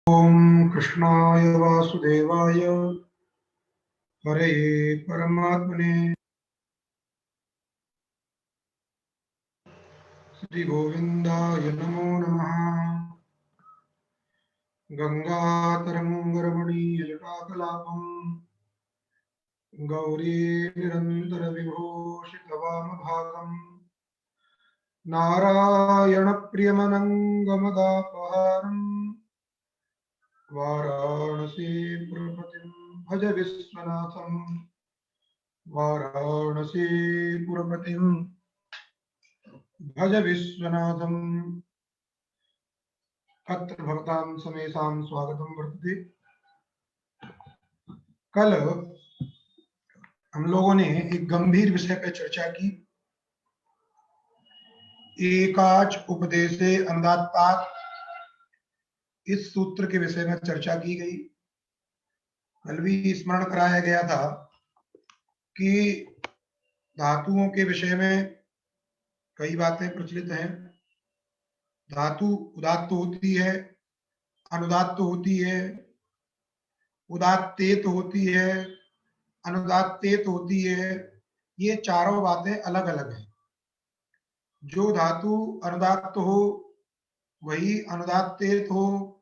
ओम कृष्णाय वासुदेवाय हरे परमात्मने श्री गोविंदाय नमो नमः। गंगातरंगरमणीयजटाकलापम् गौरी निरन्तरविभूषितवामभागम् नारायणप्रियमनङ्गमदापहारम् वाराणसीपुरपतिं भज विश्वनाथम् वाराणसीपुरपतिं भज विश्वनाथम्। अत्र भवतां समेषां स्वागतं वर्तते। कल हम लोगों ने एक गंभीर विषय पर चर्चा की। एकाच उपदेशे अनुदात्तात्, इस सूत्र के विषय में चर्चा की गई। कल भी स्मरण कराया गया था कि धातुओं के विषय में कई बातें प्रचलित हैं। धातु उदात्त होती है, अनुदात्त होती है, उदात्तेत होती है, अनुदात्तेत होती है। ये चारों बातें अलग अलग हैं। जो धातु अनुदात्त हो वही अनुदात्तेत हो,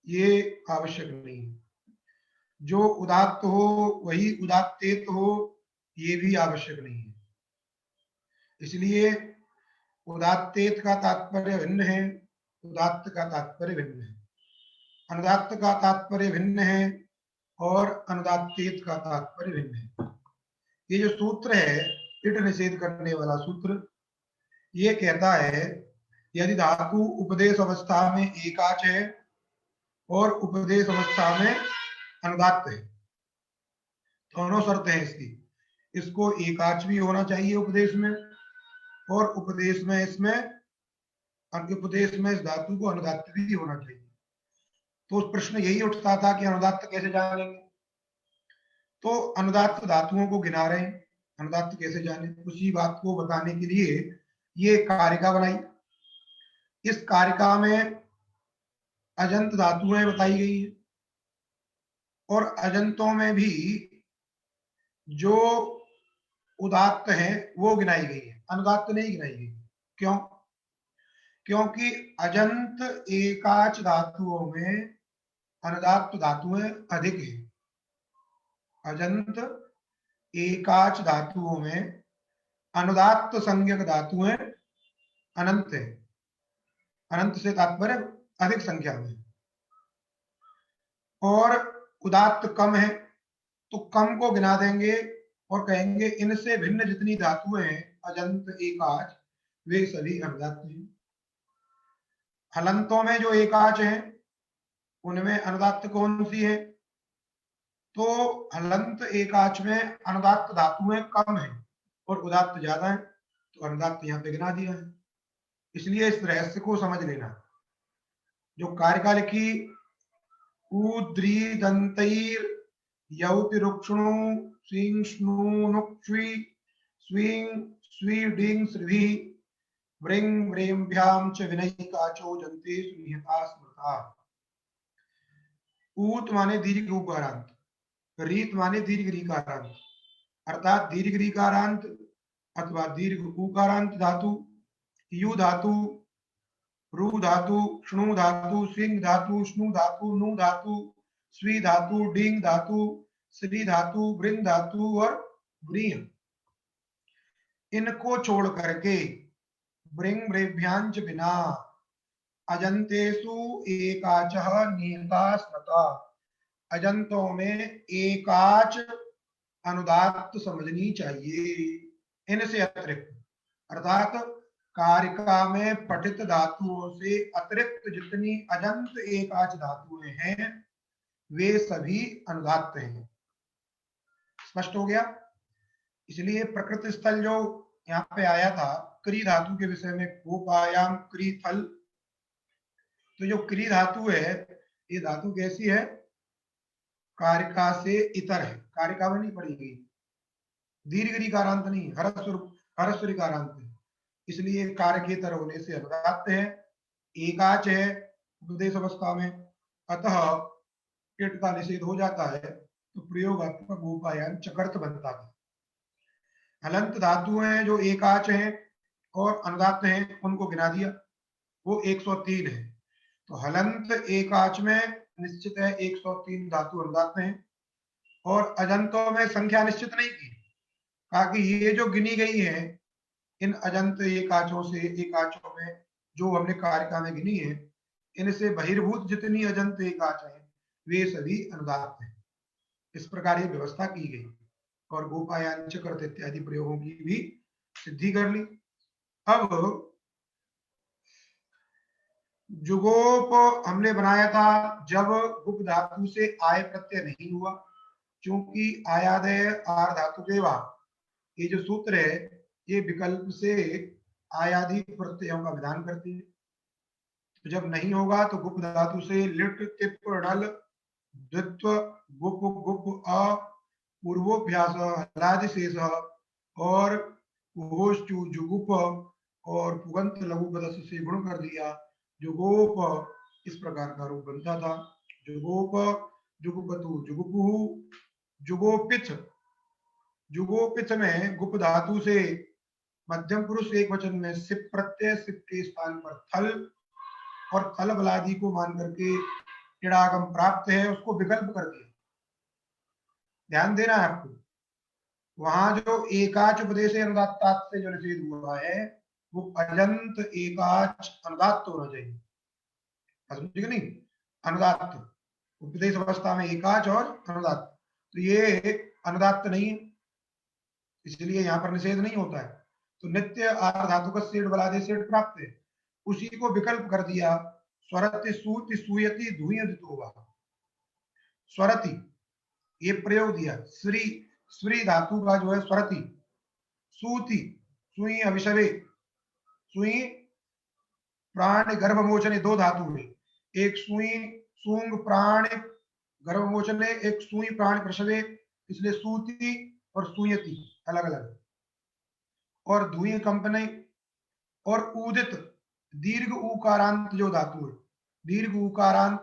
ये आवश्यक नहीं है। जो उदात्त हो वही उदात्तेत हो, ये भी आवश्यक नहीं है। इसलिए उदात्तेत का तात्पर्य भिन्न है, उदात्त का तात्पर्य भिन्न है। अनुदात्त का तात्पर्य भिन्न है और अनुदात्तेत का तात्पर्य भिन्न है। ये जो सूत्र है, इट निषेध करने वाला सूत्र, ये कहता है यदि धातु उपदेश अवस्था में एकाच है और उपदेश अवस्था में अनुदात्त है, दोनों शर्त है इसकी। इसको एकाच भी होना चाहिए उपदेश में, और उपदेश में इस धातु को अनुदात्त भी होना चाहिए। तो प्रश्न यही उठता था कि अनुदात्त कैसे जानेंगे। तो अनुदात्त धातुओं को गिना रहे हैं, अनुदात्त कैसे जाने, उसी बात को बताने के लिए ये कारिका बनाई। इस कारिका में अजंत धातुएं बताई गई है, और अजंतों में भी जो उदात्त है वो गिनाई गई है, अनुदात्त नहीं गिनाई गई। क्यों? क्योंकि अजंत एकाच धातुओं में अनुदात्त धातुएं अधिक है। अजंत एकाच धातुओं में अनुदात्त संज्ञक धातुएं अनंत है। अनंत से तात्पर्य अधिक संख्या में, और उदात्त कम है, तो कम को गिना देंगे और कहेंगे इनसे भिन्न जितनी धातुएं हैं अजंत एकाच, वे सभी अनुदात्त हैं। हलंतों में जो एकाच है उनमें अनुदात्त कौन सी है? तो हलंत एकाच में अनुदात्त धातुएं कम है और उदात्त ज्यादा है, तो अनुदात्त यहाँ पे गिना दिया है। इसलिए इस रहस्य को समझ लेना। जो कारिका लिखी, उद्रीदंतैर यौतिरुक्षणु स्विंग स्नुनुक्ष्वी स्विंग स्वी डिंग श्री व्रिंग व्रेम्भ्याम च विनयिकाचो जन्ते सुनिहता स्मृता। ऊत माने दीर्घ उकारांत, रीत माने दीर्घ रीकारांत, अर्थात दीर्घ रीकारांत अथवा दीर्घ उकारांत धातु, यु धातु, रु धातु, क्ष्णु धातु, सिंह धातु, स्नु धातु, नु धातु, स्वी धातु, डिंग धातु, श्री धातु, वृंग धातु और व्रीम, इनको छोड़ करके व्रिंग व्रेभ्यांच बिना अजंतेषु एकाचः नियता स्मृता, अजंतों में एकाच अनुदात्त समझनी चाहिए। इनसे अतिरिक्त, अर्थात कारिका में पठित धातुओं से अतिरिक्त जितनी अजंत एकाच धातुएं हैं वे सभी अनुदात्त हैं। स्पष्ट हो गया? इसलिए प्रकृति स्थल जो यहाँ पे आया था क्री धातु के विषय में, गोपायाम क्री थल, तो जो क्री धातु है ये धातु कैसी है? कारिका से इतर है, कारिका में नहीं पड़ी गई, दीर्घ रीकारांत नहीं, हरस्व रीकारांत है, इसलिए कार्य के तरह होने से अनुदात्त है। एकाच है उपदेश अवस्था में, अतः टिट का निषेध हो जाता है, तो प्रयोगात्मक गोपायान चकर्त बनता था। हलंत धातु हैं जो एकाच हैं और अनुदात्त हैं, उनको गिना दिया, वो 103 है। तो हलंत एकाच में निश्चित है 103 धातु अनुदात्त हैं, और अजंतों में संख्या निश्चित नहीं की, कहा कि ये जो गिनी गई है इन अजंत एकाचों से, एकाचों में जो हमने कारिका में गिनी है, इनसे बहिर्भूत जितनी अजंत एकाच है वे सभी अनुदात्त हैं। इस प्रकार ये व्यवस्था की गई और गोपायान चकृत इत्यादि प्रयोगों की भी सिद्धि कर ली। अब जुगोप हमने बनाया था जब गुप धातु से आय प्रत्यय नहीं हुआ, क्योंकि आयादय आर धातु के ये जो सूत्र है ये विकल्प से आयादि प्रत्ययों का विधान करती है। तो जब नहीं होगा तो गुप धातु से लिट तिप ढल द्वित्व गुप गुप अ पूर्वोभ्यास हलादि शेष और होश्चु जुगुप और पुगंत लघु पदस्य से गुण कर दिया जुगोप, इस प्रकार का रूप बनता था। जुगोप जुगुपतु जुगुपु जुगोपित, जुगोपित में गुप धातु से मध्यम पुरुष एक वचन में सिप प्रत्यय, सिप के स्थान पर थल और थल बलादि को मान करके इड़ागम प्राप्त है, उसको विकल्प कर दिया। ध्यान देना है आपको, वहां जो एकाच उपदेश अनुदात्तात से जो निषेध हुआ है वो अजंत एकाच अनुदात्त होना चाहिए, समझे नहीं? अनुदात्त उपदेश अवस्था में एकाच और अनुदात्त, तो ये अनुदात्त नहीं है, इसलिए यहाँ पर निषेध नहीं होता है। तो नित्य आर धातु का सेठ बलादे सेठ प्राप्त है, उसी को विकल्प कर दिया। स्वरति सूति सूयति धुयत होगा, स्वरति ये प्रयोग दिया, श्री श्री धातु का जो है स्वरति, सूति सुई अभिषवे, सुई प्राण गर्भमोचने दो धातु है, एक सुई सूंग प्राण गर्भमोचने, एक सुई प्राण प्रसवे, इसलिए सूति और सूयति अलग अलग। और धुई कंपने और उदित दीर्घ उकारांत जो धातु है, दीर्घ उकारांत,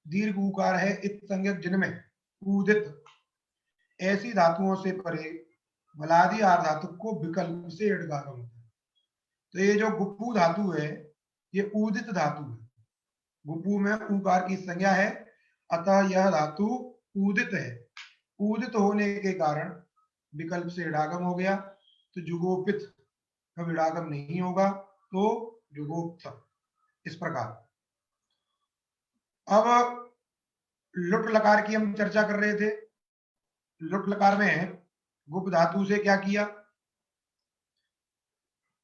दीर्घ उकार है इत संज्ञक जिनमें उदित, ऐसी धातुओं से परे बलादि आर धातु को विकल्प से इडगार होता है। तो ये जो गुप्पू धातु है ये उदित धातु है, गुप्पू में उकार की संज्ञा है, अतः यह धातु उदित है, उदित होने के कारण विकल्प से इडागम हो गया। तो जुगोपित का विडागम नहीं होगा तो जुगोप्त, इस प्रकार। अब लुट लकार की हम चर्चा कर रहे थे, लुट लकार में गुप धातु से क्या किया,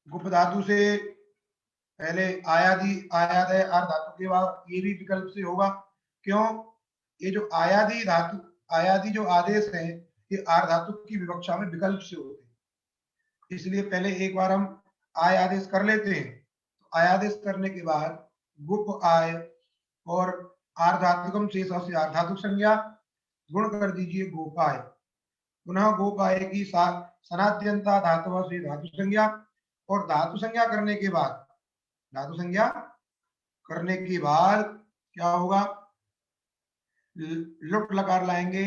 गुप धातु से पहले आयादी आयादय आर धातु के बाद ये भी विकल्प से होगा, क्यों? ये जो आयादी धातु, आयादी जो आदेश है ये आर धातु की विवक्षा में विकल्प से होते हैं, इसलिए पहले एक बार हम आय आदेश कर लेते हैं। तो आय आदेश करने के बाद गुप आय और आर धातुकम शेष से आर धातुक संज्ञा गुण कर दीजिए गोपाय, पुनः गोपाय की सनाद्यंता धातु से धातु संज्ञा, और धातु संज्ञा करने के बाद, धातु संज्ञा करने के बाद क्या होगा, लुट लकार लाएंगे,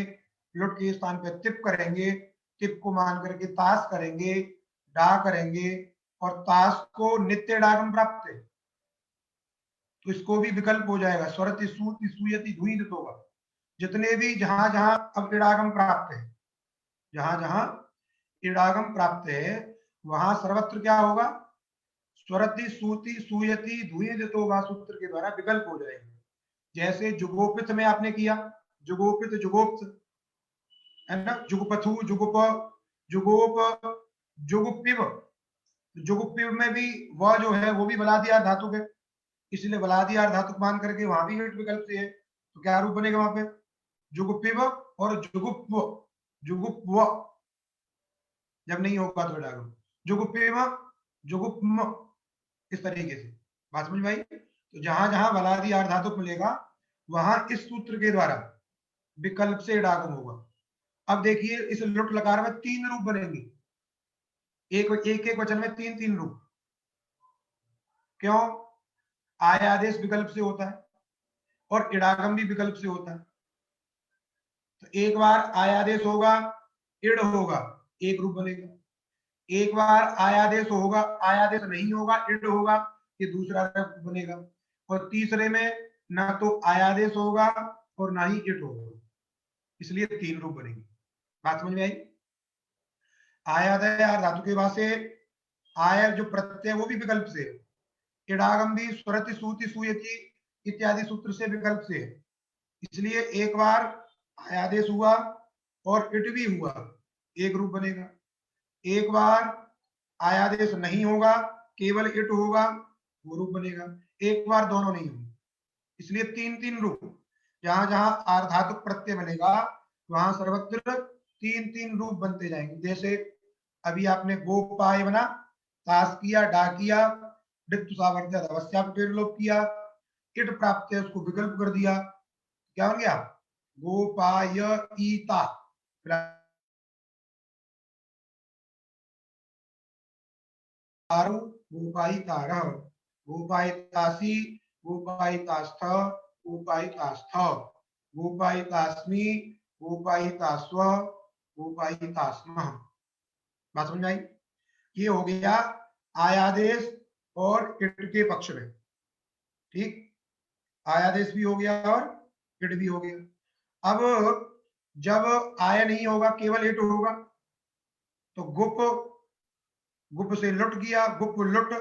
लुट के स्थान पे तिप करेंगे, तिप को मान करके ताश करेंगे, डा करेंगे और ताश को नित्य डागम प्राप्त है, तो इसको भी विकल्प हो जाएगा, स्वरति सूति सूयति धुईत होगा। जितने भी जहां जहां अब इडागम प्राप्त है, जहां जहां इडागम प्राप्त है वहां सर्वत्र क्या होगा, स्वरति सूति सूयति धुईत होगा, सूत्र के द्वारा विकल्प हो जाएगा। जैसे जुगोपित में आपने किया, जुगोपित जुगोप्त है ना, जुगपथु जुगुप जुगोप जुगुपिव, जुगुपिव में भी वह जो है वो भी बलादियार धातु है, इसलिए बलादियार धातु मान करके वहां भी हिट विकल्प से है, तो क्या रूप बनेगा वहां पे, जुगुपिव और जुगुप्व, जुगुप्व जब नहीं होगा तो डालो जुगुपिव जुगुप्म, इस तरीके से बात समझ में आई। तो जहां जहां बलादियार धातु मिलेगा वहां इस सूत्र के द्वारा विकल्प से इडागम होगा। अब देखिए इस लुट लकार में तीन रूप बनेंगे, एक एक, एक वचन में तीन तीन रूप, क्यों? आय आदेश विकल्प से होता है, और इडागम भी विकल्प से होता है। तो एक बार आयादेश होगा, इड होगा, एक रूप बनेगा। एक बार आयादेश होगा, आयादेश नहीं होगा, इड होगा, ये दूसरा रूप बनेगा। और तीसरे में ना तो आयादेश होगा और ना ही इट होगा, इसलिए तीन रूप बनेंगे। बात समझ में आई? आयादय धातु के बाद से आय जो प्रत्यय वो भी विकल्प से है। इडागम भी स्वरति सूति सूयति इत्यादि सूत्र से विकल्प से है, इसलिए एक बार आयादेश हुआ और इट भी हुआ, एक रूप बनेगा। एक बार आयादेश नहीं होगा, केवल इट होगा, वो रूप बनेगा। एक बार दोनों नहीं होंगे, इसलिए तीन तीन रूप। जहां जहां आर्धातुक प्रत्यय बनेगा वहां सर्वत्र तीन तीन रूप बनते जाएंगे। जैसे अभी आपने गोपाय बना, तास किया, डा किया, लोप किया, इट प्राप्त है उसको विकल्प कर दिया, क्या बन गया? गोपायिता। गोपायितारः, गोपायितासि, गोपायितास्थ, गोपायितास्थ, गोपायितास्मि, गोपायितास्व, गोपायितास्मः। बात समझ आई? ये हो गया आयादेश और इट के पक्ष में। ठीक, आयादेश भी हो गया और इट भी हो गया। अब जब आय नहीं होगा, केवल इट होगा, तो गुप, गुप से लुट किया, गुप लुट,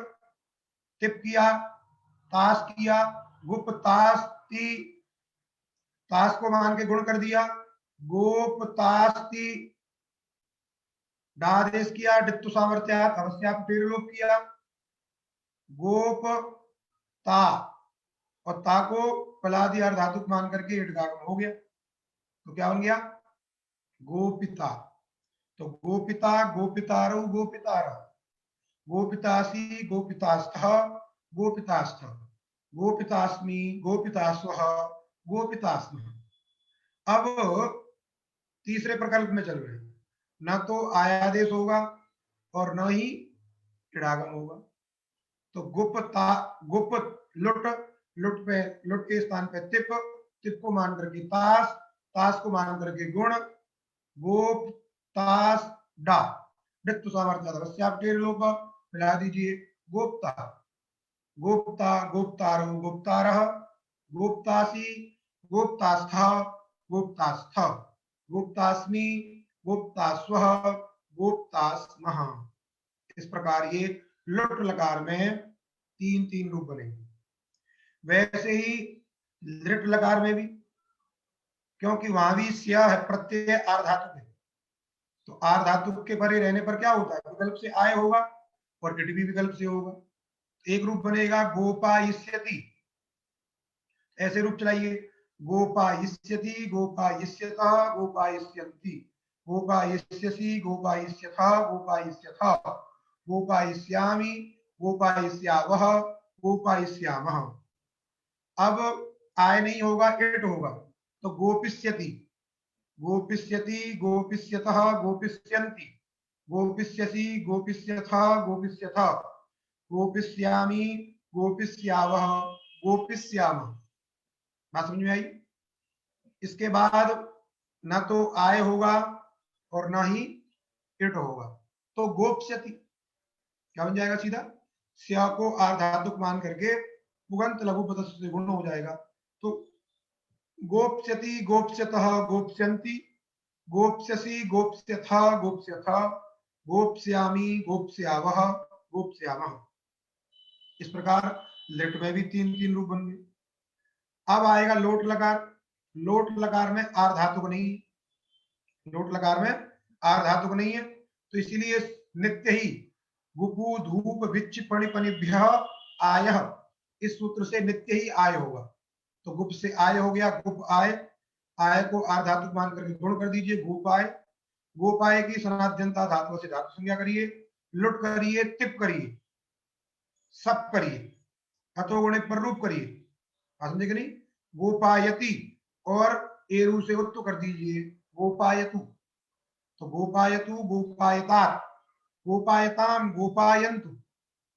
टिप किया, ताश किया, गुप ताश ती, ताश को मान के गुण कर दिया, गोप तास्ती, डादेश किया, डित्तु सामर्थ्यात अवश्याप लोप किया, गोप ता, और ता को पलादि अर्धातुक मान करके इडगागम हो गया, तो क्या बन गया? गोपिता। तो गोपिता, गोपितारौ, गोपितार, गोपितासी, गोपितास्थ, गोपितास्थ, गोपितास्मि, गोपितास्व, गोपितास्म। अब तीसरे प्रकल्प में चल रहे हैं, न तो आयादेश होगा और न ही इडागम होगा। तो गुप्ता, गुप लुट, लुट पे, लुट के स्थान पे तिप, तिप को मान करके तास, तास को मान करके गुण, गोप तास डा, डित्तु सामर्थ्य लोप मिला दीजिए, गोप्ता, गोप्ता, गोप्तारो, गोप्तारः, गोप्तासी, गोप्तास्थ, गोप्तास्थ, गोप्तास्मि, गोप्तास्वः, गोप्तास्मः। इस प्रकार ये लुट लकार में तीन तीन रूप बनेंगे। वैसे ही लिट लकार में भी, क्योंकि वहां भी स्या है, प्रत्यय आर्धातुक है, तो आर्धातुक के परे रहने पर क्या होता है? विकल्प से आय होगा और इट भी विकल्प से होगा, एक रूप बनेगा गोपायिष्यति। ऐसे रूप चलाइए, गोपायिष्यति, गोपायिष्यतः, गोपायिष्यन्ति, गोपायिष्यसि, गोपायिष्यथः, गोपायिष्यथः, गोपायिष्यामि, गोपायिष्यावः, गोपायिष्यामः। अब आय नहीं होगा, इट होगा, तो गोपिष्यति, गोपिष्यति, गोपिष्यतः, गोपिष्यन्ति, गोपिष्यसि, गोपिष्यथः, गोपिष्यथः, गोपिष्यामि, गोपिष्यावः, गोपिष्यामः। बात समझ में आई? इसके बाद न तो आय होगा और ना ही इट होगा, तो गोप्स्यति क्या बन जाएगा? सीधा स्या को आर्धातुक मान करके पुगंत लघु पदस्थ से गुण हो जाएगा, तो गोप्स्यति, गोप्स्यतः, गोप्स्यन्ति, गोप्स्यसि, गोप्स्यथः, गोप्स्यथः, गोप्स्यामि, गोप्स्यावः, गोप्स्यामः। इस प्रकार लिट में भी तीन तीन रूप बन गए। अब आएगा लोट लकार। लोट लकार में आर्धातुक नहीं, लोट लकार में आर्धातुक नहीं है, तो इसीलिए नित्य ही गुपु धूप विच्च पणिपनिभ्य आय, इस सूत्र से नित्य ही आय होगा। तो गुप से आय हो गया, गुप आय, आय को आर्धातुक मान करके गुण कर दीजिए, गोपाय, गोपाय की सनाद्यंता धातु से धातु संज्ञा करिए, लुट करिए, तिप करिए, सब करिए, अथोगुणे पर रूप करिए, समझे कि नहीं? गोपायति और एरू से उत्तु कर दीजिए, गोपायतु, तो गोपायतु, गोपायतात, गोपायताम, गोपायन्तु,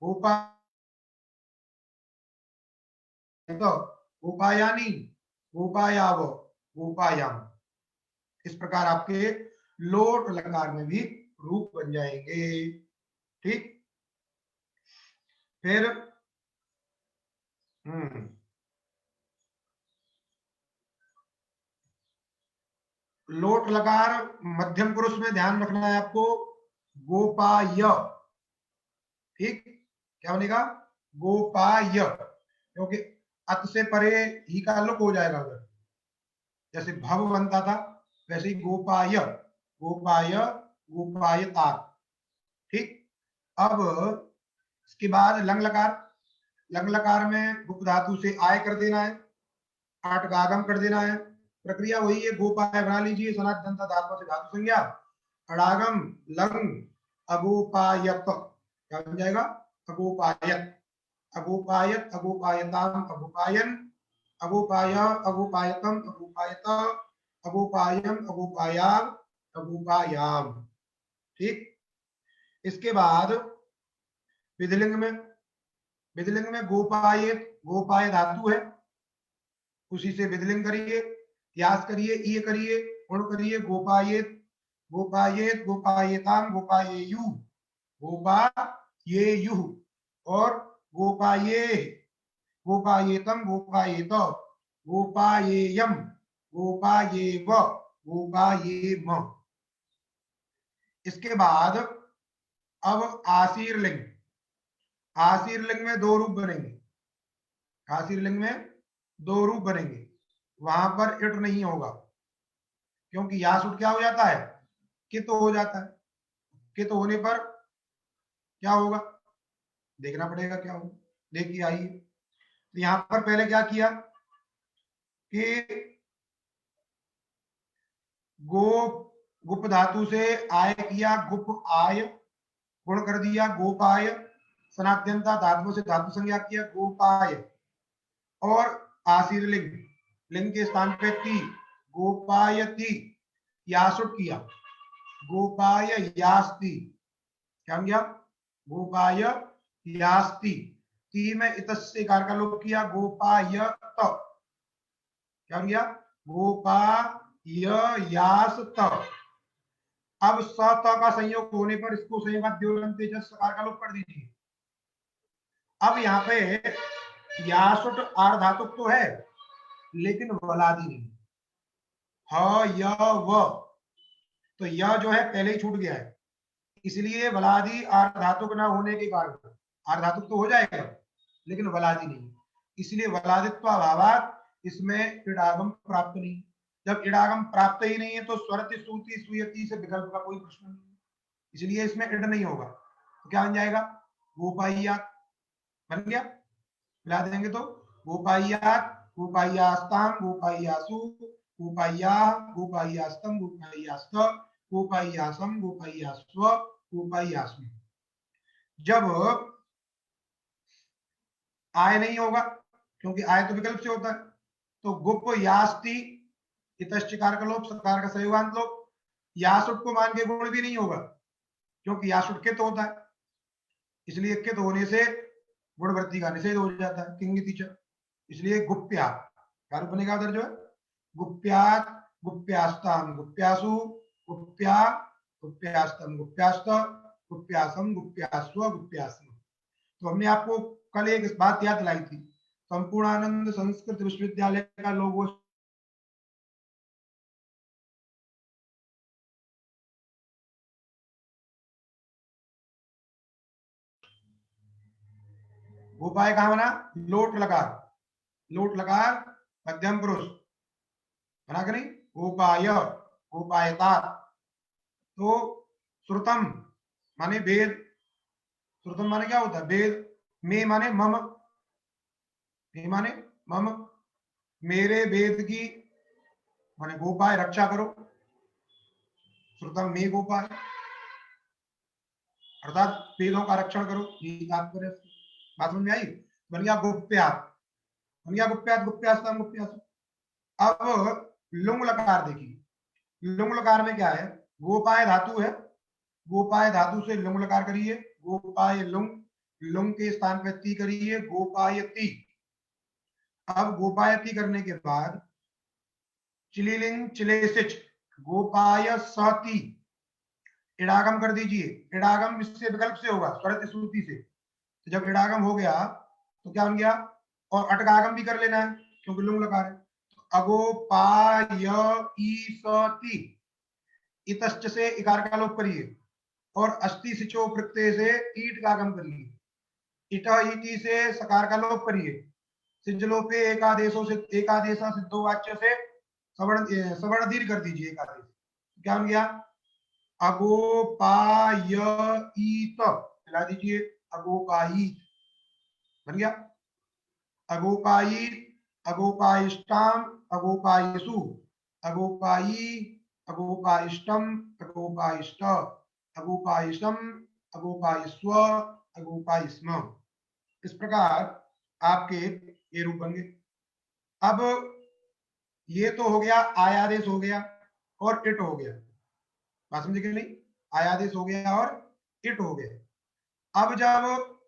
गोपायत, गोपायानी, गोपायाव, गोपायाम। इस प्रकार आपके लोट लकार में भी रूप बन जाएंगे। ठीक, फिर लोट लकार मध्यम पुरुष में ध्यान रखना है आपको, गोपाय। ठीक, क्या बनेगा? गोपाय, क्योंकि अत से परे ही का लोप हो जाएगा अगर, जैसे भव बनता था वैसे ही गोपाय, गोपाय, गोपायता। ठीक, अब इसके बाद लंग लकार। लंग लकार में गुप धातु से आय कर देना है, आठ का आगम कर देना है। प्रक्रिया वही है, गोपाय बना लीजिए, सनात जनता धातु से धातु संज्ञा, अड़ागम लंग अगोपायत, क्या बन जाएगा? अगोपायत, अगोपायत, अगोपायताम, अगोपायन, अगोपाय, अगोपायतम, अगोपायत, अगोपायम, अगोपायाम, अगोपायाम। ठीक, इसके बाद विधिलिंग में, विधिलिंग में गोपायत, गोपाय धातु है, उसी से विधिलिंग करिए, यास करिए, ये करिए, गुण करिए, गोपायेत, गोपायेत, गोपायेताम, गोपायेयु, गोपायेयु, और गोपाये, गोपायेतम, गोपायेत, गोपायेयम, गोपायेव, गोपायेम। इसके बाद अब आसीर लिंग। आसीर लिंग में दो रूप बनेंगे, आसीर लिंग में दो रूप बनेंगे, वहां पर इट नहीं होगा, क्योंकि यासुट क्या हो जाता है? कित हो जाता है। कित होने पर क्या होगा, देखना पड़ेगा क्या होगा। देखिए आइए, तो यहां पर पहले क्या किया कि गो, गुप धातु से आय किया, गुप आय, गुण कर दिया गोपाय, सनात्यंता धातु से धातु संज्ञा किया गोपाय, और आसीर लिंग, लिंग के स्थान पे ती, गोपायती, यासुट किया, गोपाय यास्ति, क्या गया? गोपाय यास्ति। ती में इतस्य कार का लोप किया, गोपायत, क्या गया? गोपाय यास्त। अब स त का संयोग होने पर इसको संयोगाद्योलन तेजस कार का लोप कर दीजिए। अब यहाँ पे यासुट आर धातुक तो है, लेकिन वलादी नहीं, ह य व, तो यह जो है पहले ही छूट गया है, इसलिए वलादी आर धातुक न होने के कारण आर धातुक तो हो जाएगा लेकिन वलादी नहीं, इसलिए वलादित्व अभावात इसमें इडागम प्राप्त नहीं। जब इडागम प्राप्त ही नहीं है तो स्वरति सूति सुयति से विकल्प का कोई प्रश्न नहीं, इसलिए इसमें इड नहीं होगा। तो क्या बन जाएगा? गोपाइयात बन गया, मिला देंगे तो गोपाइयात, गोपाइयास्ताम, गोपाइयासु, गोपाइया, गोपाइयास्तम, गोपाइयास्त, गोपाइयासम, गोपाइयास्व, गोपाइयास्मि। जब आय नहीं होगा, क्योंकि आय तो विकल्प से होता है, तो गुप यास्ति, इतश्चकार का लोप, सकार का संयोगांत लोप, यासुट को मान के गुण भी नहीं होगा, क्योंकि यासुट कित होता है, इसलिए कित होने से गुणवृत्ति का निषेध हो जाता है, किंगिति च, इसलिए गुप्या क्या रूप बनेगा उधर जो है? गुप्यात, गुप्यास्ताम, गुप्यासु, गुप्या, गुप्यास्तम, गुप्यास्त, गुप्यासम, गुप्यास्व, गुप्यास्म। तो हमने आपको कल एक बात याद दिलाई थी, संपूर्णानंद संस्कृत विश्वविद्यालय का लोगो गोपाय कहां बना? लोट लकार, लोट लकार मध्यम पुरुष बना कि नहीं? गोपाय, गोपायता। तो श्रुतम माने वेद, श्रुतम माने क्या होता है? वेद। मे माने मम, मे माने मम, मेरे वेद की माने गोपाय रक्षा करो, श्रुतम मे गोपाय, अर्थात वेदों का रक्षण करो, ये तात्पर्य। बात समझ में आई? बन गया गुप्यात, बन गया गुप्यात, गुप्यास्तम, गुप्यासु। अब लुंग लकार देखिए, लुंग लकार में क्या है? गोपाय धातु है, गोपाय धातु से लुंग लकार करिए, गोपाय लुंग, लुंग के स्थान पर ती करिए, गोपायती। अब गोपायती करने के बाद चिलिलिंग चिलेसिच गोपाय सती, इडागम कर दीजिए। इडागम इससे विकल्प से होगा, स्वरत श्रुति से। तो जब इडागम हो गया तो क्या बन गया, और अटकागम भी कर लेना है क्योंकि लुंग लकार है। तो अगोपायीसति, इतश्च से इकार का लोप करिए, और अस्ति सिचो प्रत्यय से ईट का आगम करिए। इट इति से सकार का लोप करिए। सिजलोपे एकादेशों से एकादेशा सिद्धो वाच्य से सवर्ण दीर्घ कर दीजिए एकादेश। क्या बन गया, अगोपायीत, मिला दीजिए अगोपायीत बन गया। अगोपायी, अगोपायिष्टाम, अगोपायसु, अगोपायी, अगोपायिष्टम, अगोपायिष्ट, अगोपायिषम, अगोपायस्व, अगोपायस्म। इस प्रकार आपके ये रूप बन गए। अब ये तो हो गया, आयादेश हो गया और इट हो गया, बात समझे कि नहीं? आयादेश हो गया और इट हो गया। अब जब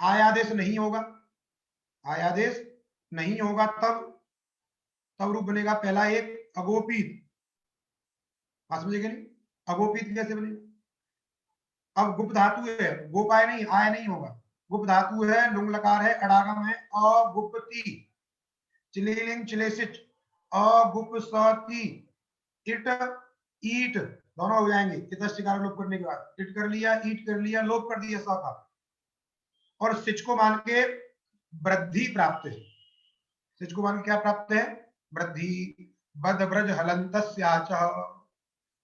आयादेश नहीं होगा, आयादेश नहीं होगा तब रूप बनेगा पहला एक अगोपित, बात समझे कि नहीं? अगोपित कैसे बनेगा? अब गुप्त धातु है, गोपाय नहीं, आय नहीं होगा, गुप्त धातु है, लुंग लकार है, अडागम है, अगुप्ती, चिलिलिंग चिलेसिच, अगुप्सती, इट ईट दोनों हो जाएंगे इतस्कार लोप करने के बाद। इट कर लिया, ईट कर लिया, लोप कर दिया स का, और सिच को मान के वृद्धि प्राप्त है। सिच को मान के क्या प्राप्त है? वृद्धि। बद ब्रज हलंत,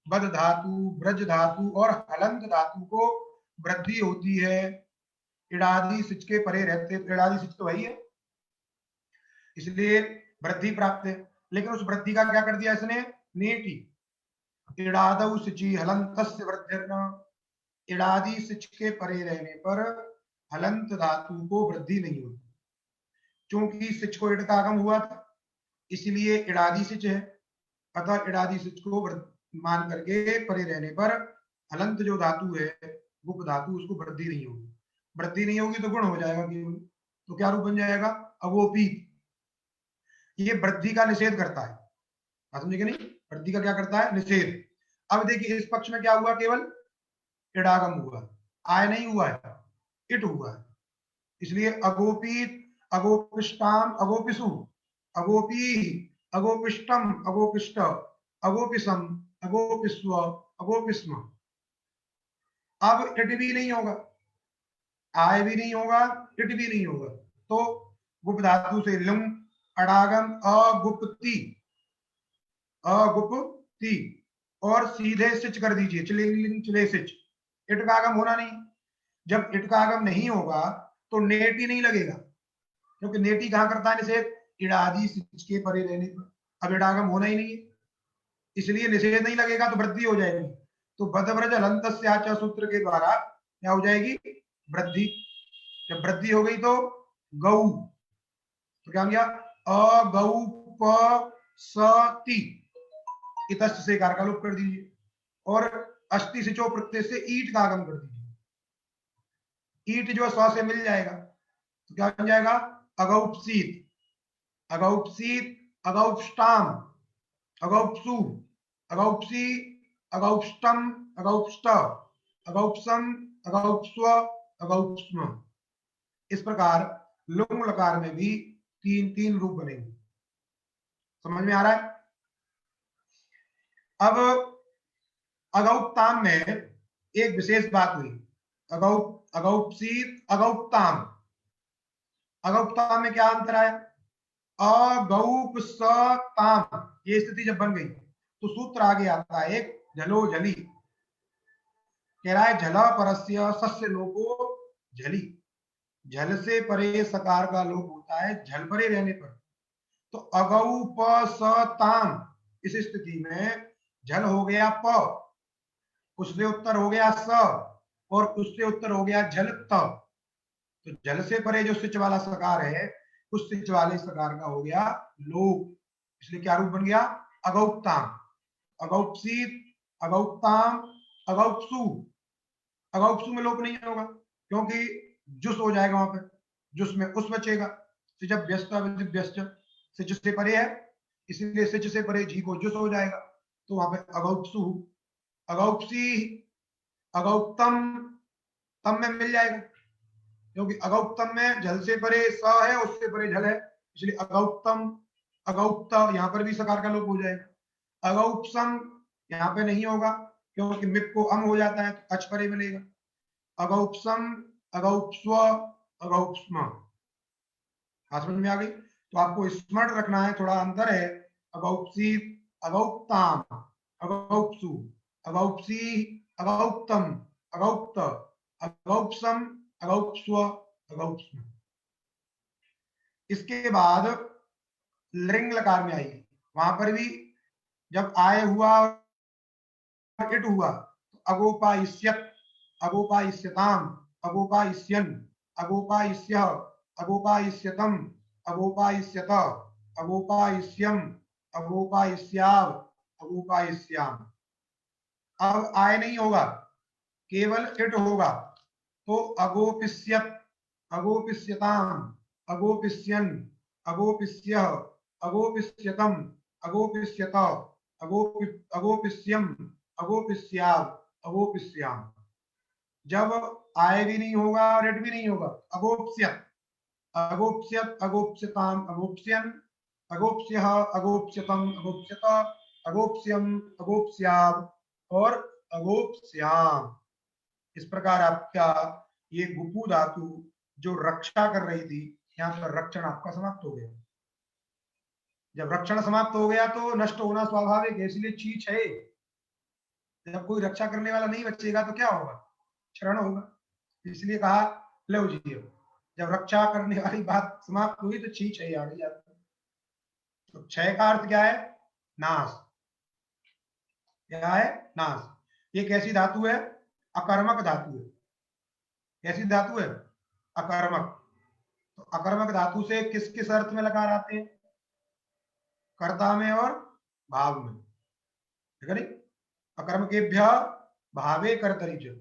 बद धातु, ब्रज धातु और हलंत धातु को वृद्धि होती है, इड़ादि सिच के परे रहते। इड़ादि सिच तो वही है, इसलिए वृद्धि प्राप्त है। लेकिन उस वृद्धि का क्या कर दिया इसने? नेटी। इड़ादौ सिचि हलंतस्य वृद्धिर्न, इड़ादि सिच के परे रहने पर हलंत धातु को वृद्धि नहीं होती। क्योंकि सिच को इड का आगम हुआ था, इसलिए इड़ादि सिच है, अतः इड़ादि सिच को मान करके परे रहने पर हलंत जो धातु है, गुप्त धातु, उसको वृद्धि नहीं होगी। वृद्धि नहीं होगी तो गुण हो जाएगा केवल। तो क्या रूप बन जाएगा? अगोपीत। ये वृद्धि का निषेध करता है, समझे कि नहीं? वृद्धि का क्या करता है? निषेध। अब देखिए इस पक्ष में क्या हुआ, केवल इडागम हुआ, आय नहीं हुआ है, इट हुआ है। इसलिए अगोपीत, अगोपिष्टाम, अगोपिसु, अगोपी, अगोपिष्टम, अगोपिष्ट, अगोपिसम, अगोपिस्व, अगोपिस्म। अब इट भी नहीं होगा, आय भी नहीं होगा, इट भी नहीं होगा, तो गुप्त धातु से लुंग, अडागम, अगुप्ती, अगुप्ती, और सीधे सिच कर दीजिए, चिलिंग चिले सिच। इट का आगम होना नहीं। जब इट का आगम नहीं होगा तो नेट ही नहीं लगेगा, क्योंकि नेट ही कहां करता है निषेध? इड़ादि सिच के परे रहने पर। अब इडागम होना ही नहीं है, इसलिए निषेध नहीं लगेगा तो वृद्धि हो जाएगी। तो बदव्रज हलंतस्याच सूत्र के द्वारा क्या हो जाएगी? वृद्धि। जब वृद्धि हो गई तो गौ, तो क्या हो गया? अगौपसति, इतस्त से कार का लोप कर दीजिए, और अस्थि सिचो प्रत्यय से ईट का आगम कर दीजिए। ईट जो स्व से मिल जाएगा तो क्या बन जाएगा? अगौपसीत, अगौपसीत, अगौपष्टाम, अगौपसु, अगौपसी, अगौपष्टम, अगौपष्ट, अगौपसम, अगौपस्व, अगौपस्म। इस प्रकार लुंग लकार में भी तीन तीन रूप बनेंगे। समझ में आ रहा है? अब अगौपताम में एक विशेष बात हुई, अगौपसीत, अगौपताम। अगौपताम में क्या अंतर आया? अगौपसताम, ये स्थिति जब बन गई तो सूत्र आगे आता है एक, झलो झली। कह रहा है झला परस्य सस्य लोपो झली, झल से परे सकार का लोप होता है झल परे रहने पर। तो अगौपसताम, इस स्थिति में झल हो गया प, उससे उत्तर हो गया स, और उससे उत्तर हो गया झल त। तो झल से परे जो सिच वाला सकार है, उस सिच वाले सकार का हो गया लोप, इसलिए क्या रूप बन गया? अगौपताम। अगौपसीत, अगौपताम, अगौपसु। अगौपसु में लोप नहीं होगा क्योंकि जुस हो जाएगा वहां पे, जुस में उस बचेगा। सिच व्यस्त, सिच से परे है, इसलिए सिच से परे झी को जुस हो जाएगा, तो वहां पे अगौप्सु, अगौप्सी, अगौप्तम, तम में मिल जाएगा, क्योंकि अगौप्तम में जल से परे स है, उससे परे जल है, इसलिए अगौप्तम, अगौप्त, यहाँ पर भी सकार का लोप हो जाएगा। अगौप्सम यहाँ पे नहीं होगा, क्योंकि मिप को अम हो जाता है, तो अच परे मिलेगा। अगौप्सम, अगौप्स्व, अगौप्स्म। समझ में आ गई? तो आपको स्मरण रखना है, थोड़ा अंतर है। अगौप्सी, अगौप्ताम, अगौप्सु, अगौप्सी, अगौप्तम, अगौप्त, अगौप्सम, अगौप्स्व, अगौप्स्म। इसके बाद लिंग लकार में आएगी, वहां पर भी जब आय हुआ, इट हुआ, तो अगोपाइष्यत, अगोपाइष्यताम, अगोपाइष्यन, अगोपाइष्य, अगोपाइष्यतम, अगोपाइष्यत, अगोपाइष्यम, अगोपाइष्याव, अगोपाइष्याम। अब आय नहीं होगा, केवल इट होगा, तो अगोपिष्यत, अगोपिष्यताम, अगोपिष्यन, अगोपिष्य, अगोपिष्यतम, अगोपिष्यत, अगोपिष्यम, अगोपिष्याव, अगोपिष्याम। जब आय भी नहीं होगा और इट भी नहीं होगा, अगोप्स्यत, अगोप्स्यत, अगोप्स्यताम, अगोप्स्यन, अगोप्स्य, अगोप्स्यतम, अगोप्स्यत, अगोप्स्यम, अगोप्स्याव और अगोप्स्याम। इस प्रकार आपका ये गुपु धातु जो रक्षा कर रही थी, यहाँ पर रक्षण आपका समाप्त हो गया। जब रक्षण समाप्त हो गया तो नष्ट होना स्वाभाविक है, इसलिए चीज है। जब कोई रक्षा करने वाला नहीं बचेगा तो क्या होगा? क्षरण होगा। इसलिए कहा लो जी, जब रक्षा करने वाली बात समाप्त हुई तो चीज है आ गई। तो क्षय का अर्थ क्या है? नाश। क्या है? नाश। ये कैसी धातु है? अकर्मक धातु है। कैसी धातु है? अकर्मक। तो अकर्मक धातु से किस किस अर्थ में लकार आते हैं? कर्ता में और भाव में, ठीक है? अकर्मकेभ्य भावे कर्तरि च।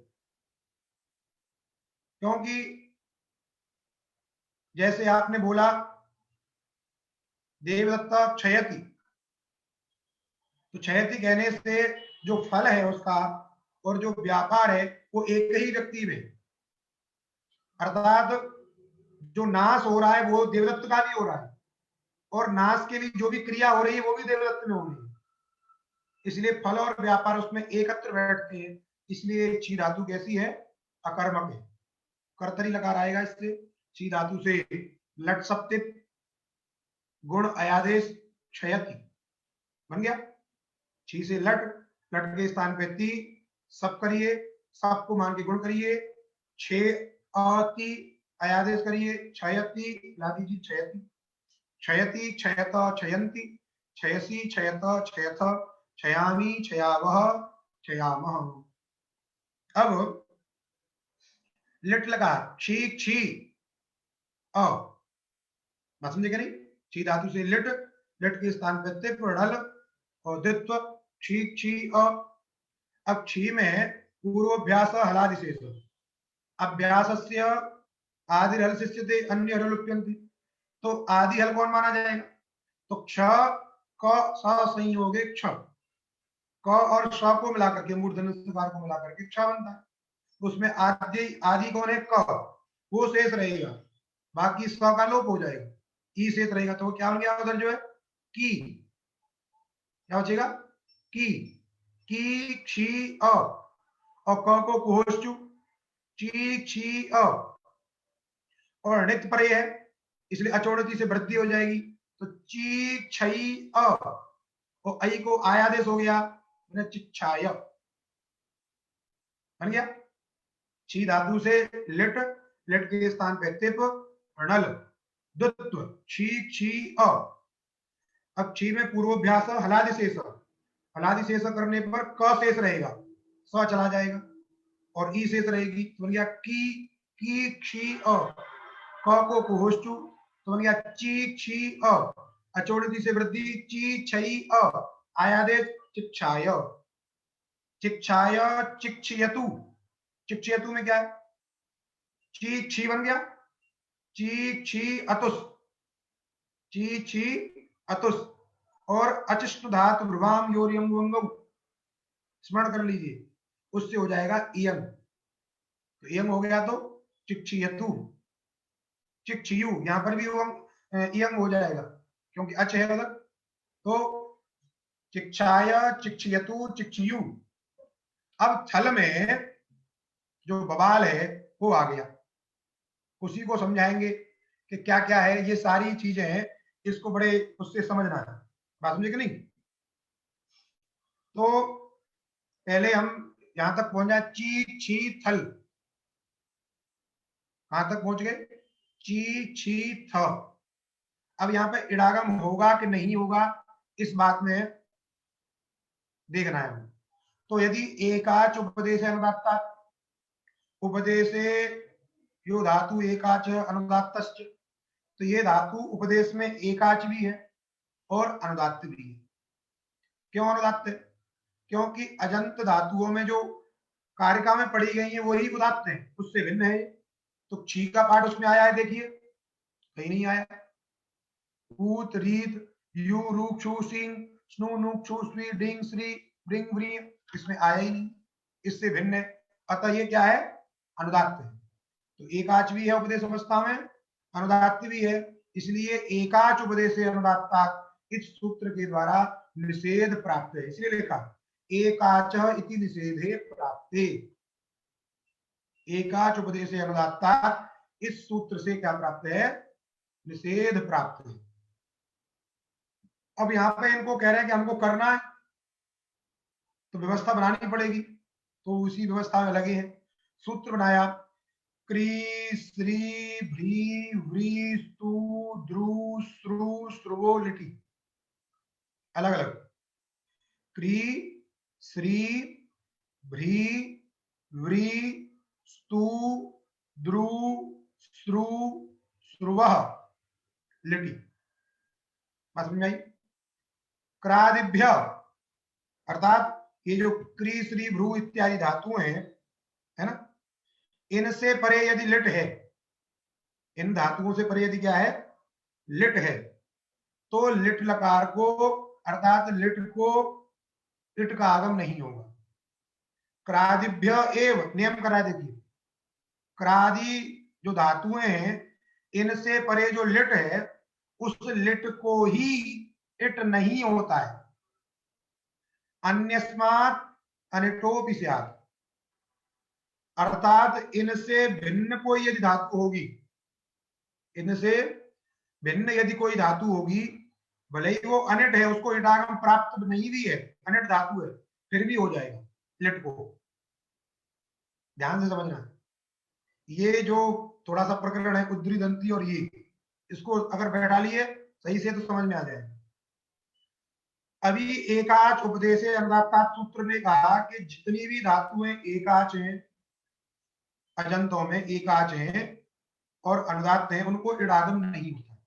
क्योंकि जैसे आपने बोला देवदत्ता क्षयति, तो क्षयति कहने से जो फल है उसका और जो व्यापार है वो एक ही व्यक्ति में, अर्थात जो नाश हो रहा है वो देवदत्त का भी हो रहा है, और नाश के लिए जो भी क्रिया हो रही है वो भी देवदत्त में हो रही है। इसलिए फल और व्यापार उसमें एकत्र बैठते हैं। इसलिए ची धातु कैसी है? अकर्मक है। कर्तरी लकार आएगा इससे। ची धातु से लट सप्तित, गुण अयादेश, क्षयति बन गया। ची से लट, लट के स्थान पे ती, सब करिए, सब को मान के गुण करिए, छे अति अयादेश करिए, क्षयति ला दीजिए, क्षयति, क्षयति, क्षयत, क्षयंती, क्षयसी, क्षयत, क्षयथ, क्षयामी, क्षयावह, क्षयामः। अब लिट लगा, क्षी क्षी अ, बात समझे क्या नहीं? क्षी धातु से लिट, लिट के स्थान पे तिप ढल और दित्व, क्षी क्षी अ। अब क्षी में पूर्वाभ्यास हलादिशेष, अभ्यासस्य आदि हल शिष्यते अन्य हल लुप्यन्ति। तो आदि हल कौन माना जाएगा? तो क्ष क स संयोगे क्ष, क और श को मिलाकर के, मूर्धन्य को मिलाकर के क्ष बनता है। उसमें आदि आदि कौन है? क, वो शेष रहेगा, बाकी स का लोप हो जाएगा, ई शेष रहेगा। तो वो क्या बन गया उधर जो है? की। क्या बचेगा? की क्षी अ, और क को कुहोष्टु, ची क्षी अ, और नित्य परे है, इसलिए अचोड़ती से वृद्धि हो जाएगी। तो ची क्षई अ, और आई को आयादेश हो गया, चिच्छाय बन गया। ची धातु से लिट, लिट के स्थान पे तिप, णल, दुत्व, क्षी क्षी अ। अब क्षी में पूर्वाभ्यास हलादिशेष, हलादिशेष करने पर क शेष रहेगा, स चला जाएगा और ई शेष रहेगी, तो बन गया की क्षी अ। क को कुहोष्टु, तो बन गया ची क्षी अ, अचोड़ती से वृद्धि, ची छई अ, आयादेश चिक्षाय, चिक्षाय चिक्षयतु, चिक्षयतु में क्या है? ची छी बन गया, ची छी अतुस, ची छी अतुस, और अचिष्णु धातु भ्रुवाम योरियम वंगम, स्मरण कर लीजिए, उससे हो जाएगा इयंग। तो इयंग हो गया तो चिक्षियतु, चिक्षियु, यहां पर भी इयंग हो जाएगा क्योंकि अच है उधर। तो चिक्षाय, चिक्षियतु, चिक्षियु। अब थल में जो बवाल है वो आ गया, उसी को समझाएंगे कि क्या क्या है। ये सारी चीजें हैं, इसको बड़े उससे समझना है, बात समझे कि नहीं। तो पहले हम यहां तक पहुंच जाए, ची छी थल, कहां तक पहुंच गए, ची छी थ। अब यहाँ पे इडागम होगा कि नहीं होगा, इस बात में देखना है। तो यदि एकाच उपदेश अनुदात्ता, उपदेशे यो धातु एकाच अनुदात्तश्च, तो ये धातु उपदेश में एकाच भी है और अनुदात्त भी है। क्यों अनुदात्त है? क्योंकि अजंत धातुओं में जो कारिका में पढ़ी गई है वही उदात्त है, उससे भिन्न है। तो छी का पाठ उसमें आया है, देखिए कहीं नहीं आया। ऊत रीत यू रूप छू सिंह स्नु नुक छू स्वी डिंग श्री ब्रिंग व्री, इसमें आया ही नहीं, इससे भिन्न है। अतः ये क्या है, अनुदात्त है। तो एकाच भी है उपदेश अवस्था में, अनुदात्त भी है, इसलिए एकाच उपदेश अनुदात्ता इस सूत्र के द्वारा निषेध प्राप्त है। इसलिए लिखा एकाच इति निषेधे प्राप्ते, एकाच उपदेश अनुदात्ता इस सूत्र से क्या प्राप्त है, निषेध प्राप्त है। अब यहां पे इनको कह रहे हैं कि हमको करना है तो व्यवस्था बनानी पड़ेगी, तो उसी व्यवस्था में लगे हैं। सूत्र बनाया, क्री श्री भ्री व्री स्तु द्रु श्रु श्रुवो लिटी, अलग अलग, क्री श्री भ्री व्री स्तु द्रु श्रु श्रुवः लिटी, बात समझ आई। क्रादिभ्य अर्थात ये जो क्री श्री भ्रू इत्यादि धातुएं हैं, है ना, इनसे परे यदि लिट है, इन धातुओं से परे यदि क्या है, लिट है, तो लिट लकार को अर्थात लिट को लिट का आगम नहीं होगा। क्रादिभ्य एव नियम करा देखिए, क्रादि जो धातुएं हैं इनसे परे जो लिट है उस लिट को ही इट नहीं होता है। अन्यस्मात् अनिटोपि स्यात्, अर्थात इनसे भिन्न कोई यदि धातु होगी, इनसे भिन्न यदि कोई धातु होगी, भले ही वो अनिट है, उसको इटागम प्राप्त नहीं भी है, अनिट धातु है, फिर भी हो जाएगा लिट को। ध्यान से समझना, ये जो थोड़ा सा प्रकरण है उद्री दंती और ये, इसको अगर बैठा लिए सही से तो समझ में आ जाएगा। अभी एकाच उपदेश अनुदात्ता सूत्र ने कहा कि जितनी भी धातुएं एकाच हैं, अजंतों में एकाच हैं और अनुदात्त हैं, उनको इडागम नहीं होता।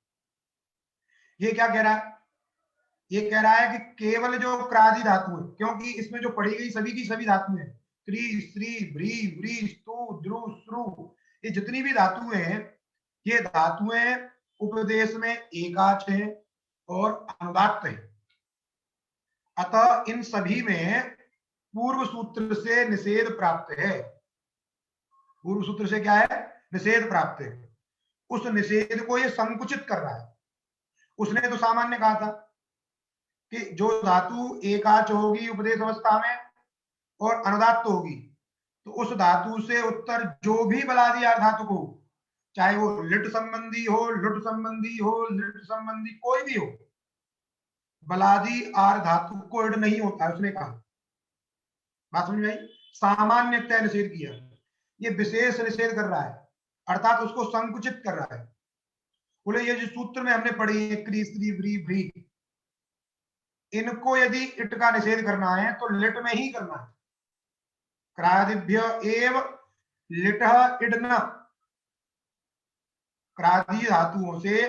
ये क्या कह रहा है, ये कह रहा है कि केवल जो क्रादि धातु है, क्योंकि इसमें जो पढ़ी गई सभी की सभी धातुएं हैं, क्री स्त्री भ्री व्री स्तु द्रु श्रु, ये जितनी भी धातुएं हैं, ये धातुएं उपदेश में एकाच हैं और अनुदात्त हैं। अतः इन सभी में पूर्व सूत्र से निषेध प्राप्त है। पूर्व सूत्र से क्या है, निषेध प्राप्त है। उस निषेध को ये संकुचित कर रहा है। उसने तो सामान्य कहा था कि जो धातु एकाच होगी उपदेश अवस्था में और अनुदात्त होगी, तो उस धातु से उत्तर जो भी बलादि आर धातु को, चाहे वो लिट संबंधी हो, लुट संबंधी हो, लिट संबंधी कोई भी हो, बलादि आर धातु को इड नहीं होता है, उसने कहा। बात समझ में आई। सामान्यतः निषेध किया, ये विशेष निषेध कर रहा है, अर्थात उसको संकुचित कर रहा है। बोले ये जो सूत्र में हमने पढ़ी है क्री स्त्री व्री भ्री, इनको यदि इट का निषेध करना है तो लिट में ही करना है। क्रादिभ्य एव लिटः इडन, क्रादि धातुओं से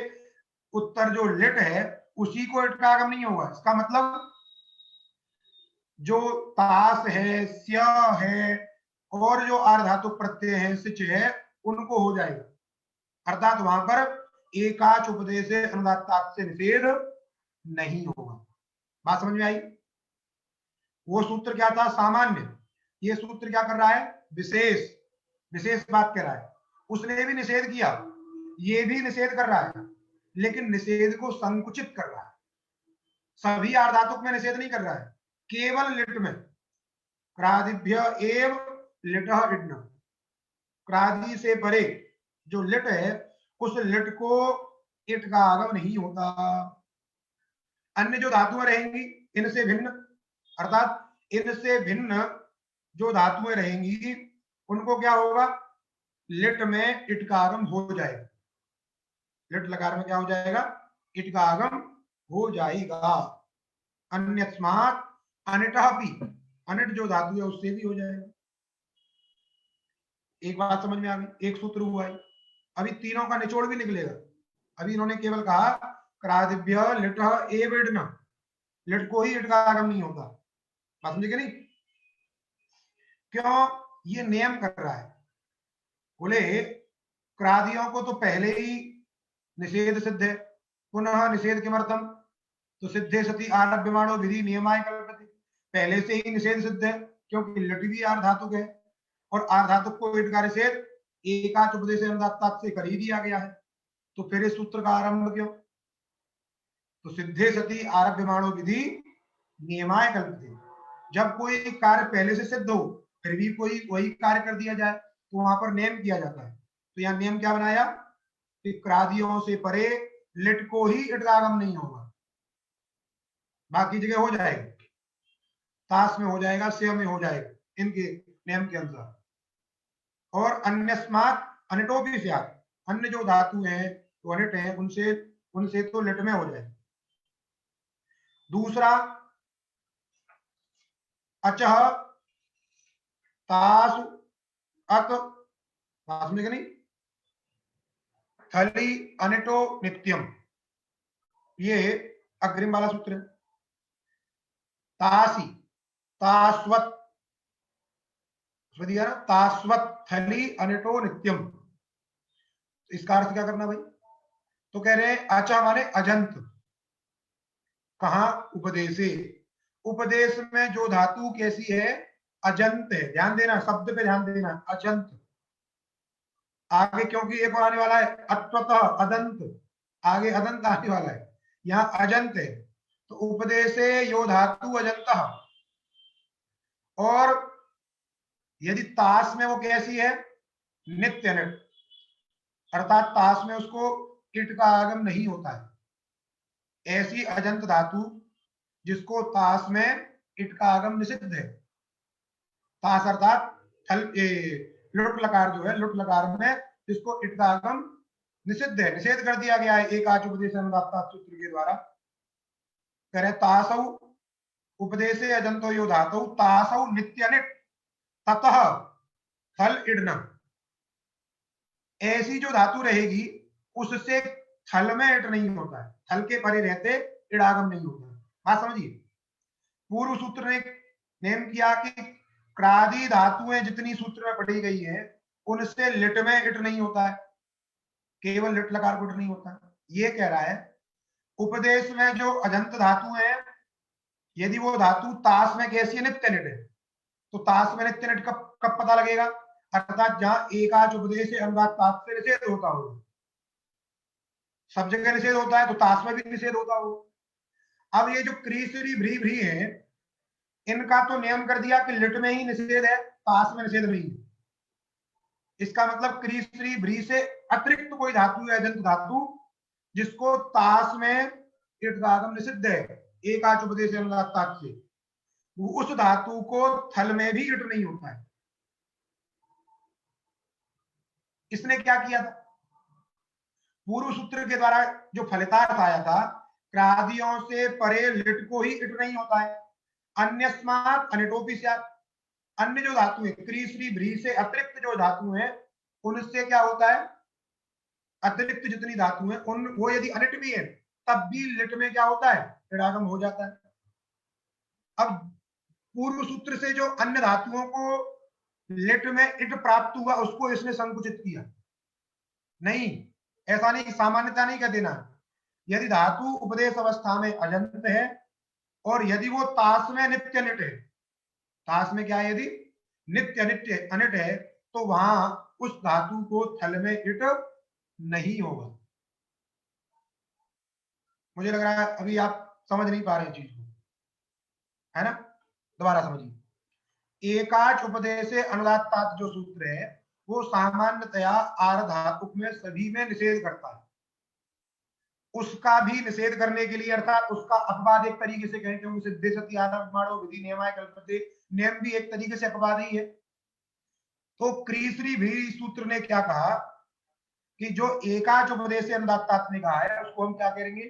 उत्तर जो लिट है उसी को इट का आगम नहीं होगा। इसका मतलब जो तास है, स्या है और जो आर धातु प्रत्यय है, सिच है, उनको हो जाएगा, अर्थात वहां पर एकाच उपदेश अनुदात्त से निषेध नहीं होगा। बात समझ में आई? वो सूत्र क्या था? सामान्य। ये सूत्र क्या कर रहा है? विशेष। विशेष बात कह रहा है। उसने भी निषेध किया, ये भी निषेध कर रहा है, लेकिन निषेध को संकुचित कर रहा है। सभी आर्धातुक में निषेध नहीं कर रहा है, केवल लिट में। क्रादिभ्य एव लिटः इड्न, क्रादि से परे जो लिट है, उस लिट को इट का आगम नहीं होता। अन्य जो धातुएं रहेंगी इनसे भिन्न, अर्थात इनसे भिन्न जो धातुएं रहेंगी उनको क्या होगा? लिट में इट का आगम हो जाएगा। लिट लकार में क्या हो जाएगा? इट का आगम हो जाएगा। अन्यस्मात् अनिटः अपि, अनिट जो धातु है उससे भी हो जाएगा। एक बात समझ में आ गई? एक सूत्र हुआ है। अभी तीनों का निचोड़ भी निकलेगा। अभी इन्होंने केवल कहा क्रादिभ्य लिटः एव इड्न, लिट को ही इट का आगम नहीं होता। बात समझे कि नहीं? क्यों ये नियम कर रहा है? बोले क्रादियों को तो पहले ही निषेध सिद्ध है, पुनः निषेध किमर्थम? तो सिद्धे सती आरभ्यमाणो विधि नियमाय कल्पते, पहले से ही निषेध सिद्ध है, क्योंकि लिट भी आर्धातुक है और आर्धातुक को इट का निषेध एकाच उपदेश अनुदात्तात् से कर ही दिया गया है। तो फिर इस सूत्र का आरंभ क्यों? तो सिद्धे सती आरभ्यमाणो विधि नियमाय कल्पते, जब कोई कार्य पहले से सिद्ध हो फिर भी कोई वही कार्य कर दिया जाए तो वहां पर नियम किया जाता है। तो यहाँ नियम क्या बनाया कि क्रादियों से परे लिट को ही इट का आगम नहीं होगा, बाकी जगह हो जाएगा, ताश में हो जाएगा, सेव में हो जाएगा, इनके नियम के अनुसार। और अन्यस्मात् अनिटोपि स्यात्, अन्य जो धातु हैं तो अनिट है, उनसे तो लिट में हो जाए। दूसरा अचह तासु अत, तास में नहीं, थली अनिटो नित्यम, ये अग्रिम वाला सूत्र है। तासी तास्वत दिया ना, तास्वत थली अनिटो नित्यम, इसका अर्थ क्या करना भाई? तो कह रहे हैं अचा माने अजंत। कहा? उपदेशे। उपदेश में जो धातु कैसी है? अजंत है। ध्यान देना, शब्द पे ध्यान देना, अजंत। आगे क्योंकि एक और आने वाला है अत्वतः अदंत, आगे अदंत आने वाला है, यहाँ अजंत है। तो उपदेशे यो धातु अजंत। और यदि ताश में वो कैसी है? नित्य निट, अर्थात ताश में उसको इट का आगम नहीं होता है। ऐसी अजंत धातु जिसको ताश में इट का आगम निषिद्ध है। ताश अर्थात लुट लकार जो है, लुट लकार में जिसको इट का आगम निषिद्ध है, निषेध कर दिया गया है एकाच उपदेश अनुदात्तात् सूत्र के द्वारा। कह रहे तासौ उपदेशे अजंतो यो धातु तासौ नित्यनिट ततः थल इड्न, ऐसी जो धातु रहेगी उससे थल में इट नहीं होता है, थल के परे रहते इडागम नहीं होता है। बात समझिए? पूर्व सूत्र ने नेम किया कि क्रादि धातुएं जितनी सूत्र में पढ़ी गई है उनसे लिट में इट नहीं होता है, केवल लिट लकार को इट नहीं होता है। ये कह रहा है उपदेश में जो अजंत धातु है, यदि वो धातु ताश में कैसी है? नित्य निट है, तो ताश में नित्य निट कब पता लगेगा? अर्थात जहां एकाच उपदेश से अनुदात्तात् से निषेध होता हो, सब जगह निषेध होता है तो ताश में भी निषेध होता हो। अब ये जो क्री श्री भ्री भ्री है, इनका तो नियम कर दिया कि लिट में ही निषेध है, ताश में निषेध नहीं है। इसका मतलब क्री श्री भ्री से अतिरिक्त कोई धातु है, अजंत धातु, जिसको ताश में इट का आगम निषिद्ध है एकाच उपदेश अनुदात्तात् से, उस धातु को थल में भी इट नहीं होता है। इसने क्या किया था? पूर्व सूत्र के द्वारा जो फलितार्थ आया था, क्रादियों से परे लिट को ही इट नहीं होता है, अन्यस्मात् अनिटोपि स्यात्, अन्य जो धातु है क्री श्री भ्री से अतिरिक्त जो धातु है उनसे क्या होता है? अतिरिक्त जितनी धातु है उन वो यदि अनिट भी है तब भी लिट में क्या होता है? इडागम हो जाता है। अब पूर्व सूत्र से जो अन्य धातुओं को लिट में इट प्राप्त हुआ उसको इसने संकुचित किया। नहीं, ऐसा नहीं, सामान्यता नहीं कर देना। यदि धातु उपदेश अवस्था में अजंत है और यदि वो तास में नित्य अनिट है, तास में क्या है, यदि नित्य नित्य अनिट है, तो वहां उस धातु को थल में इट नहीं होगा। मुझे लग रहा है अभी आप समझ नहीं पा रहे चीज को, है ना? दोबारा समझिए। एकाच उपदेशे अनुदात्तात जो सूत्र है वो सामान्यतया आर धातुक में सभी में निषेध करता है। उसका भी निषेध करने के लिए, अर्थात उसका अपवाद एक तरीके से कहें, क्योंकि सिद्धे सती आनंद विधि नियमाय कल्पते, नियम भी एक तरीके से अपवाद ही है। तो क्रीसरी भी सूत्र ने क्या कहा कि जो एकाच उपदेश अनुदात्तात ने कहा है उसको हम क्या करेंगे,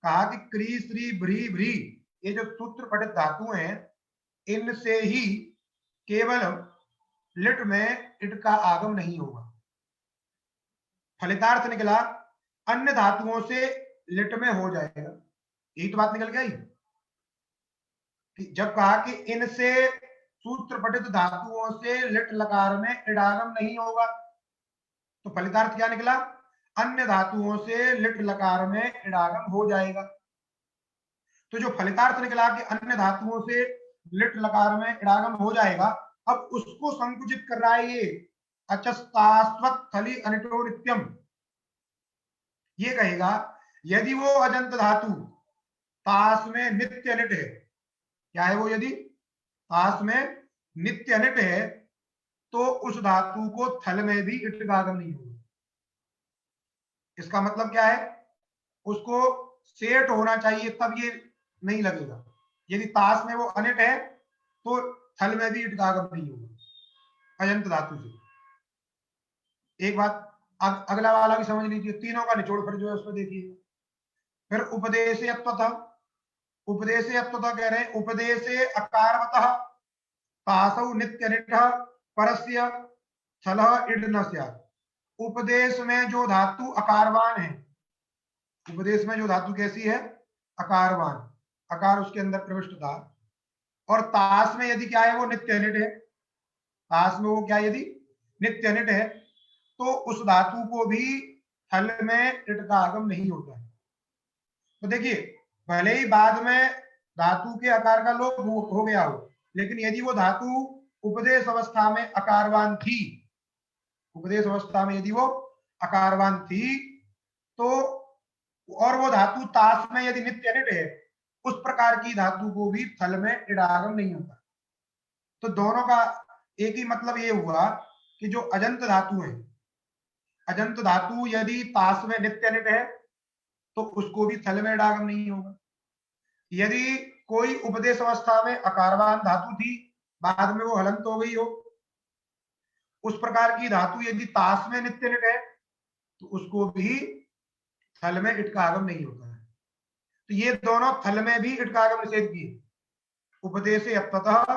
कहा कि क्रीसरी भ्री भ्री, ये जो सूत्र पठित धातु हैं इनसे ही केवल लिट में इट का आगम नहीं होगा। फलितार्थ निकला अन्य धातुओं से लिट में हो जाएगा। यही तो बात निकल गई कि जब कहा कि इनसे सूत्र पठित धातुओं से लिट लकार में इडागम नहीं होगा, तो फलितार्थ क्या निकला, अन्य धातुओं से लिट लकार में इडागम हो जाएगा। तो जो फलितार्थ निकला कि अन्य धातुओं से लिट लकार में इडागम हो जाएगा, अब उसको संकुचित कर रहा है ये अचस्तास्वत थली अनिटो नित्यम। ये कहेगा यदि वो अजंत धातु तास में नित्य अनिट है, क्या है वो, यदि तास में नित्य अनिट है तो उस धातु को थल में भी इट का आगम नहीं होगा। इसका मतलब क्या है, उसको सेट होना चाहिए तब ये नहीं लगेगा। यदि तास में वो अनिट है तो थल में भी इट का आगम नहीं होगा अजंत धातु से। एक बात अगला वाला भी समझ लीजिए, तीनों का निचोड़ फिर जो है उसमें देखिए। फिर उपदेशयत्वतः, उपदेशयत्वतः कह रहे हैं उपदेशे अकारवतः तासौ नित्यनिटः परस्य छलः इड न स्यात्। उपदेश में जो धातु अकारवान है, उपदेश में जो धातु कैसी है, अकारवान, अकार उसके अंदर प्रविष्ट था, और तास में यदि क्या है वो नित्य अनिट है, तास में वो क्या यदि नित्य अनिट है तो उस धातु को भी थल में इट का आगम नहीं होता है। तो देखिए भले ही बाद में धातु के आकार का लोप हो गया हो, लेकिन यदि वो धातु उपदेश अवस्था में अकारवान थी, उपदेश अवस्था में यदि वो अकारवान थी, तो और वो धातु तास में यदि नित्य अनिट है, उस प्रकार की धातु को भी थल में इडागम नहीं होता। तो दोनों का एक ही मतलब ये हुआ कि जो अजंत धातु है, अजंत धातु यदि तास में नित्य अनिट है तो उसको भी थल में इडागम नहीं होगा। यदि कोई उपदेश अवस्था में अकारवान धातु थी, बाद में वो हलंत हो गई हो, उस प्रकार की धातु यदि तास में नित्य अनिट है तो उसको भी थल में इट का आगम नहीं होता है। तो ये दोनों थल में भी इट का आगम निषेध किए, उपदेशे अप्ततः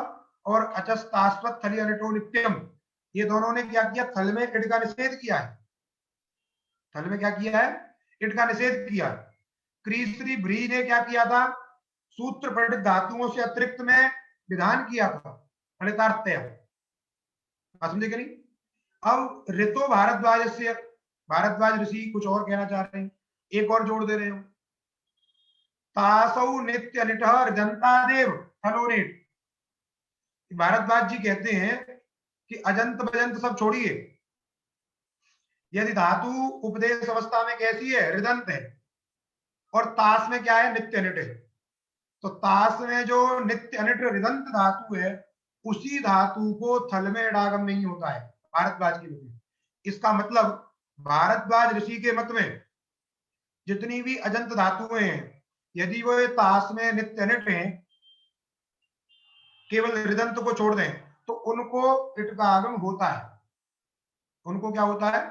और अचस्तास्वत थली अनिटो नित्यम, ये दोनों ने क्या किया, थल में इट का निषेध किया है। थल में क्या किया है, इट का निषेध किया। क्रीसरी भ्री ने क्या किया था, सूत्र पठित धातुओं से अतिरिक्त में विधान किया था फलितार्थतया, समझे कि नहीं? अब ऋतो भारद्वाज से, भारद्वाज ऋषि कुछ और कहना चाह रहे हैं, एक और जोड़ दे रहे हो, तासौ नित्य निट जनतादेव थलोनिट। भारद्वाज जी कहते हैं कि अजंत बजंत सब छोड़िए, यदि धातु उपदेश अवस्था में कैसी है, ऋदंत है, और तास में क्या है, नित्य अनिट है, तो तास में जो नित्य अनिट ऋदंत धातु है उसी धातु को थल में इडागम नहीं होता है भारद्वाज के मत में। इसका मतलब भारद्वाज ऋषि के मत में जितनी भी अजंत धातुएं हैं, यदि वो तास में नित्य अनिट हैं, केवल ऋदंत को छोड़ दें, तो उनको इट का आगम होता है, उनको क्या होता है,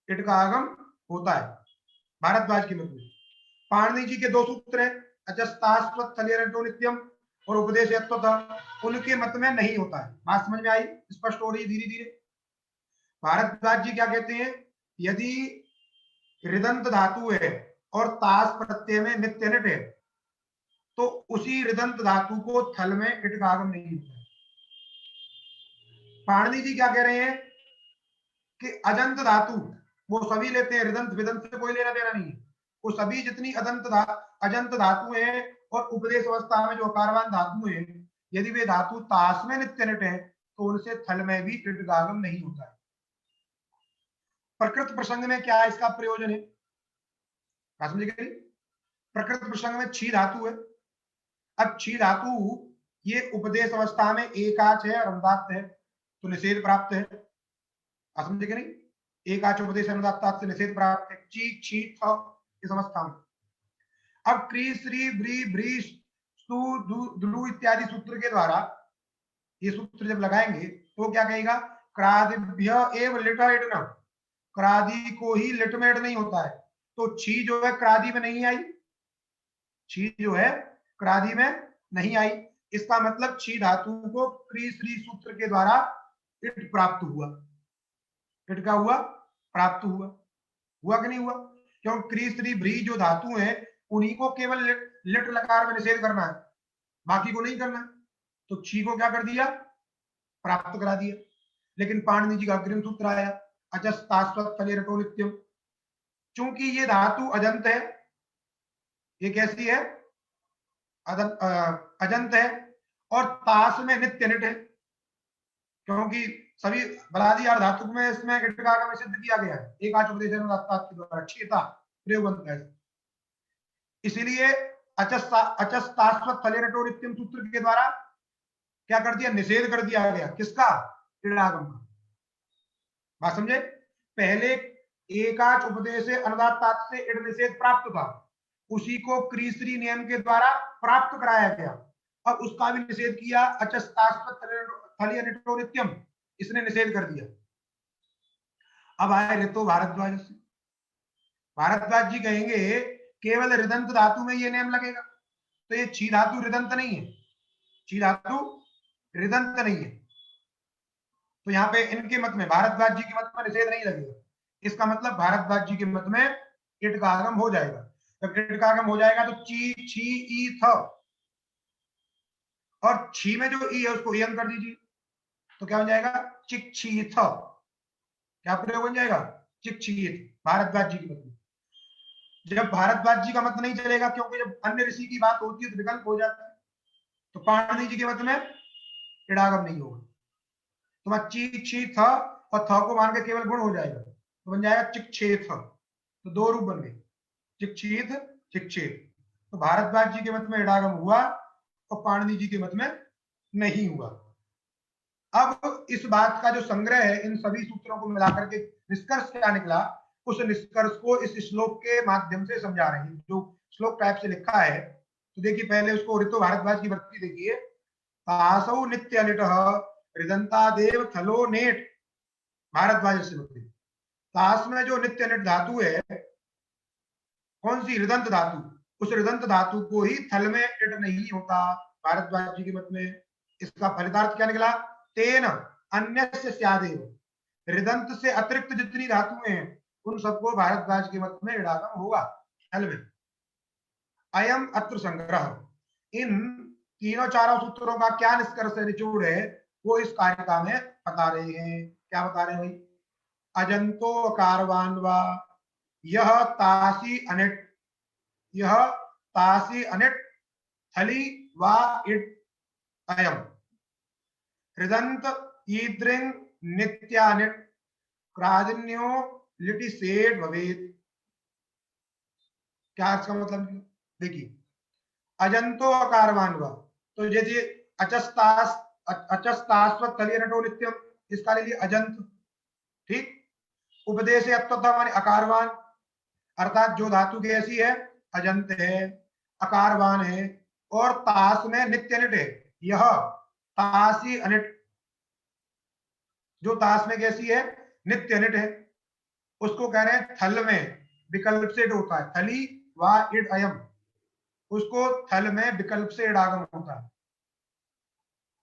इट का आगम होता है भारद्वाज के मत में। पाणिनि जी के दो सूत्र हैं, अजस्तास्वत थलियरंटो नित्यम और उपदेश उनके मत में नहीं होता है। बात समझ में आई, स्पष्ट हो रही है धीरे धीरे। भारद्वाज जी क्या कहते हैं, यदि ऋदंत धातु है और तास प्रत्यय में नित्य निट है तो उसी ऋदंत धातु को थल में इट का आगम नहीं होता है। पाणिनि जी क्या कह रहे हैं कि अजंत धातु वो सभी लेते हैं, ऋदंत विदंत से कोई लेना देना नहीं है, वो सभी जितनी अजंत धातु हैं और उपदेश अवस्था में जो अकारवान धातु है, यदि वे धातु तास में नित्य निट है तो उनसे थल में भी इटगागम नहीं होता है। प्रकृत प्रसंग में क्या इसका प्रयोजन है, समझिए। प्रकृत प्रसंग में छी धातु है। अब छी धातु ये उपदेश अवस्था में एकाच है और अनुदात्त है, तो निषेध प्राप्त है, समझे कि नहीं। एकाच उपदेश अनुदात्त से निषेध प्राप्त है, ची छी थ इस अवस्था में। अब क्री श्री ब्री ब्री स्तु द्रु इत्यादि सूत्र के द्वारा ये सूत्र जब लगाएंगे तो क्या कहेगा, क्रादिभ्य एव लिट इडन, क्रादि को ही लिट में इड नहीं होता है, तो छी जो है क्रादि में नहीं आई, छी जो है क्रादि में नहीं आई, इसका मतलब छी धातु को क्री श्री सूत्र के द्वारा इट प्राप्त हुआ, इट का हुआ प्राप्त हुआ कि नहीं हुआ, क्योंकि क्री श्री भ्री जो धातु है उन्हीं को केवल लिट लकार में निषेध करना है, बाकी को नहीं करना है, तो छी को क्या कर दिया, प्राप्त करा दिया। लेकिन पाणिनि जी का अग्रिम सूत्र आया, अजस्तास्वत फले रटो नित्यम, चूंकि ये धातु अजंत है, ये कैसी है, अजंत है और तास में नित्य निट है, क्योंकि सभी बलादी और धातु में इसमें इटकागम सिद्ध किया गया है, एक आच उपदेश के द्वारा क्षेता प्रयोग बनता है। इसीलिए अचस्तास्वत फले रटो नित्यम सूत्र के द्वारा क्या कर दिया, निषेध कर दिया गया, किसका, इडागम का। बात समझे, पहले एकाच उपदेश अनुदात्त से इड निषेध प्राप्त था, उसी को क्रीसरी नियम के द्वारा प्राप्त कराया गया, और उसका भी निषेध किया, अचस्तास्वत फले रटो नित्यम, इसने निषेध कर दिया। अब आए ऋतो भारद्वाज से, भारद्वाज जी कहेंगे केवल ऋदंत धातु में ये नियम लगेगा, तो ये छी धातु ऋदंत नहीं है, छी धातु ऋदंत नहीं है, तो यहाँ पे इनके मत में, भारद्वाज जी के मत में निषेध नहीं लगेगा, इसका मतलब भारद्वाज जी के मत में इट का आगम हो जाएगा। जब इट का आगम हो जाएगा तो ची छी ई थ, और छी में जो ई है उसको यम कर दीजिए, तो क्या बन जाएगा, चिक छी थ, क्या प्रयोग बन जाएगा, चिक छी थ, भारद्वाज जी के मत में। जब भारद्वाज जी का मत नहीं चलेगा, क्योंकि जब अन्य ऋषि की बात होती है तो विकल्प हो जाता है, तो पाणिनि जी के मत में इडागम नहीं होगा, तो ची छी थ और थ को मान के केवल गुण हो जाएगा, तो बन जाएगा चिक छे थ, तो दो रूप बन गए, चिक छीथ चिक छे, तो भारद्वाज जी के मत में इडागम हुआ और पाणिनि जी के मत में नहीं हुआ। अब इस बात का जो संग्रह है, इन सभी सूत्रों को मिलाकर के निष्कर्ष क्या निकला, उस निष्कर्ष को इस श्लोक के माध्यम से समझा रहे हैं, जो श्लोक टाइप से लिखा है। तो देखिए पहले उसको ऋतु भारद्वाज की भक्ति देखिए, तासौ नित्य निट ऋदंता देव थलो नेट, भारद्वाज से भक्ति। तास में जो नित्य निट धातु है, कौन सी, ऋदंत धातु, उस ऋदंत धातु को ही थल में इट नहीं होता भारद्वाज जी के मत में। इसका फलितार्थ क्या निकला, तेन अन्यस्य स्यादेव, ऋदंत से अतिरिक्त जितनी धातुएं हैं उन सबको भारद्वाज के मत में इडागम होगा थल में। अयम अत्र संग्रह, इन तीनों चारों सूत्रों का क्या निष्कर्ष निचोड़ है वो इस कारिका में बता रहे हैं। क्या बता रहे हैं भाई, अजंतो अकारवान वा यह तासी अनिट, यह तासी अनिट थली वा इट अयम ऋदंत ईद्रिंग नित्यानिट क्रादिन्यो लिटि सेठ भवेद। क्या इसका मतलब, देखिए अजंतो अकारवान वा, तो जैसे अचस्तास्वत थली नटो नित्यम, इसका ले लिए अजंत, ठीक। उपदेश अत्वता माने अकारवान, अर्थात जो धातु की ऐसी है अजंत है, अकारवान है, और तास में नित्य निट है, यह तासी अनिट, जो तास में कैसी है, नित्य निट है, उसको कह रहे हैं थल में विकल्प से होता है, थली वा इड अयम, उसको थल में विकल्प से इडागम होता है।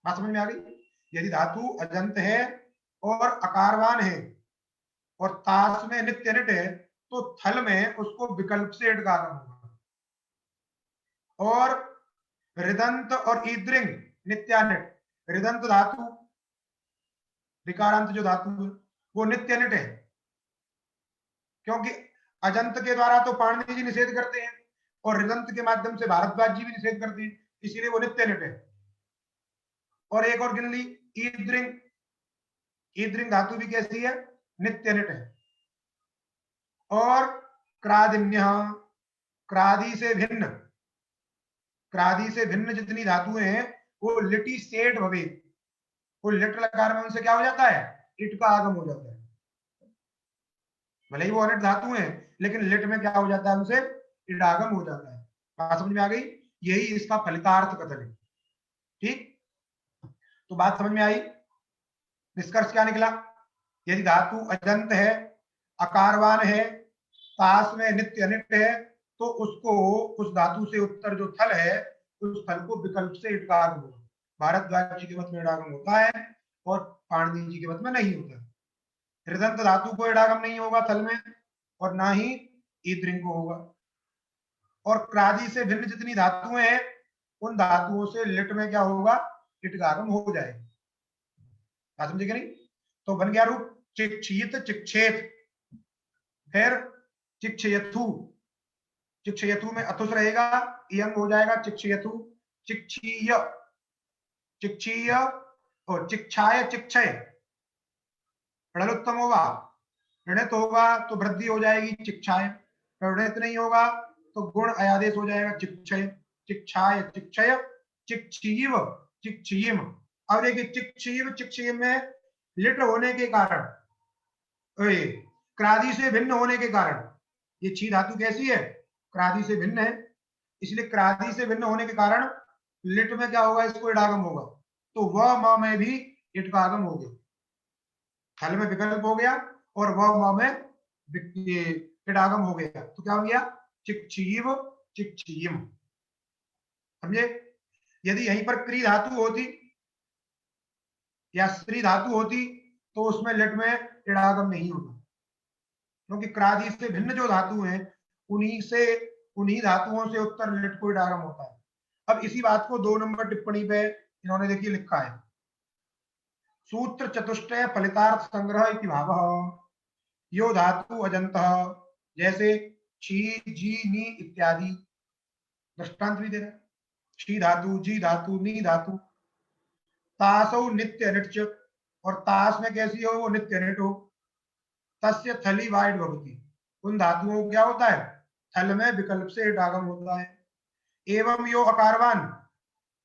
बात समझ में आ गई, यदि धातु अजंत है और अकारवान है और तास में नित्य निट है तो थल में उसको विकल्प से इडागम होगा, और ऋदंत और ईद्रिंग नित्यानिट, ऋदंत धातु विकारांत जो धातु है वो नित्य निट है, क्योंकि अजंत के द्वारा तो पाणिनि जी निषेध करते हैं, और ऋदंत के माध्यम से भारद्वाज जी भी निषेध करते हैं, इसीलिए वो नित्य निट है। और एक और गिन ली, ईद्रिंग, ईद्रिंग धातु भी कैसी है, नित्य निट है। और क्रादिन्य, क्रादि से भिन्न, क्रादि से भिन्न जितनी धातुएं हैं वो लिटी सेठ भवे, वो लिट लकार में उनसे क्या हो जाता है, इट का आगम हो जाता है। भले ही वो अनिट धातु है लेकिन लिट में क्या हो जाता है, उनसे इट आगम हो जाता है। बात समझ में आ गई, यही इसका फलितार्थ कथन है। ठीक, तो बात समझ में आई, निष्कर्ष क्या निकला, यदि धातु अजंत है, अकारवान है, तास में नित्य अनिट है, तो उसको, उस धातु से उत्तर जो थल है, उस थल को विकल्प से इट का आगम होगा। भारद्वाज जी के मत में इडागम होता है और पाणिनि जी के मत में नहीं होता। ऋदंत धातु को इडागम नहीं होगा थल में, और ना ही ईद्रिंग को होगा। और क्रादि से भिन्न जितनी धातुएं हैं उन धातुओं से लिट में क्या होगा, इट का आगम हो जाएगा। बात समझे नहीं, तो बन गया रूप चिक्षित चिक्षेत, फिर चिक्षयथु, चिक्षयथु में अथुस रहेगा, यंग हो जाएगा चिक्षयथु, चिक्षीय, चिक्षीय और चिक्षाय चिक्षय, ऋणोत्तम होगा, ऋणित होगा तो वृद्धि हो जाएगी चिक्षाय, ऋणित नहीं होगा तो गुण अयादेश हो जाएगा चिक्षय, चिक्षाय चिक्षय, चिक्षीव चिक्षीम। अब देखिए चिक्षीव चिक्षीम में लिट होने के कारण, क्रादि से भिन्न होने के कारण, ये छी धातु कैसी है, क्रादि से भिन्न है, इसलिए क्रादि से भिन्न होने के कारण लिट में क्या होगा, इसको इडागम होगा, तो वह म में भी इट का आगम हो गया, थल में विकल्प हो गया और वह म में इडागम हो गया, तो क्या हो गया, चिक्षीव चिक्षीम। समझे, यदि यहीं पर क्री धातु होती या स्त्री धातु होती तो उसमें लिट में इडागम नहीं होता, क्योंकि क्रादि से भिन्न जो धातु हैं उन्हीं धातुओं से उत्तर लिट को इडागम होता है। अब इसी बात को 2 नंबर टिप्पणी पे इन्होंने देखिए लिखा है, सूत्र चतुष्टय फलितार्थ संग्रह इति भावः, यो धातु अजंतः, जैसे छी जी नी इत्यादि, दृष्टांत भी दे रहे, छी धातु, जी धातु, नी धातु, तासौ नित्य निट्च, और तास में कैसी हो, वो नित्य निट हो, तस्य थली वाइड भवति, उन धातुओं को क्या होता है, थल में विकल्प से इडागम होता है। एवं यो अकारवान,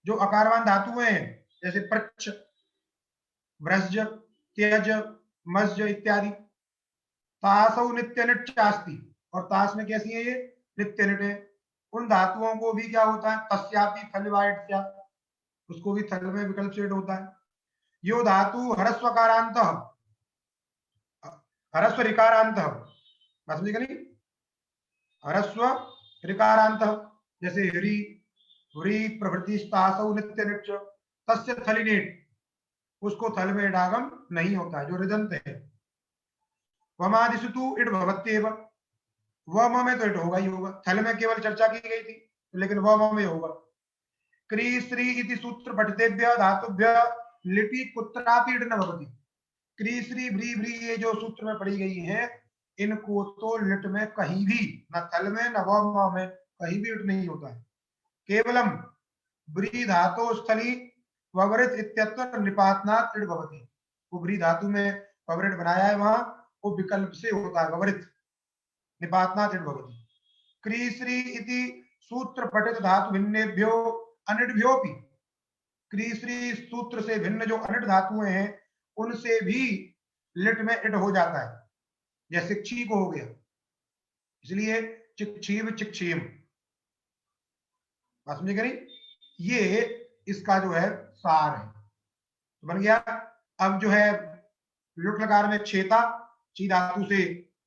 जो अकारवान धातुएं हैं जैसे प्रच्छ, व्रज, त्यज, मज्ज इत्यादि, तासौ नित्य निट चास्ति, और तास में कैसी है ये, नित्य निट है, उन धातुओं को भी क्या होता है, तस्यापि थल वाइड, उसको भी थल में विकल्प से होता है। यो धातु हरस्वकारांत, हरस्व ऋकारांत, समझे नहीं, हरस्व ऋकारांत, जैसे ह्री ह्री प्रभृति तासौ नित्य निट, तस्य थलिनेट, उसको थल में इडागम नहीं होता है, जो ऋदंत है। वमादिषु तु इड भवत्येव, वम में तो इट होगा ही होगा, थल में केवल चर्चा की गई थी लेकिन वम में होगा। क्री श्री इति सूत्र पठितेभ्य धातुभ्य लिटि कुत्रापि इड न भवति, क्री श्री भ्री भ्री ये जो सूत्र में पढ़ी गई है इनको तो लिट में कहीं भी, न थल में न वम में, कहीं भी इट नहीं होता है। केवलम व्री धातु स्थली ववरित इत्यत्र निपातनात् इड भवति, वो व्री धातु में ववरित बनाया है वहां, वो विकल्प से होता है, ववरित निपातनात् इड भवति। क्री श्री इति सूत्र पठित धातु भिन्नेभ्यो अनिडभ्योपि, क्री श्री सूत्र से भिन्न जो अनिट धातुएं हैं उनसे भी लिट में इट हो जाता है, जैसे ची को हो गया, इसलिए चिक्षीव चिक्षीम। बात समझे नहीं, ये इसका जो है सार है, तो बन गया। अब जो है लुट लकार में छेता, ची धातु से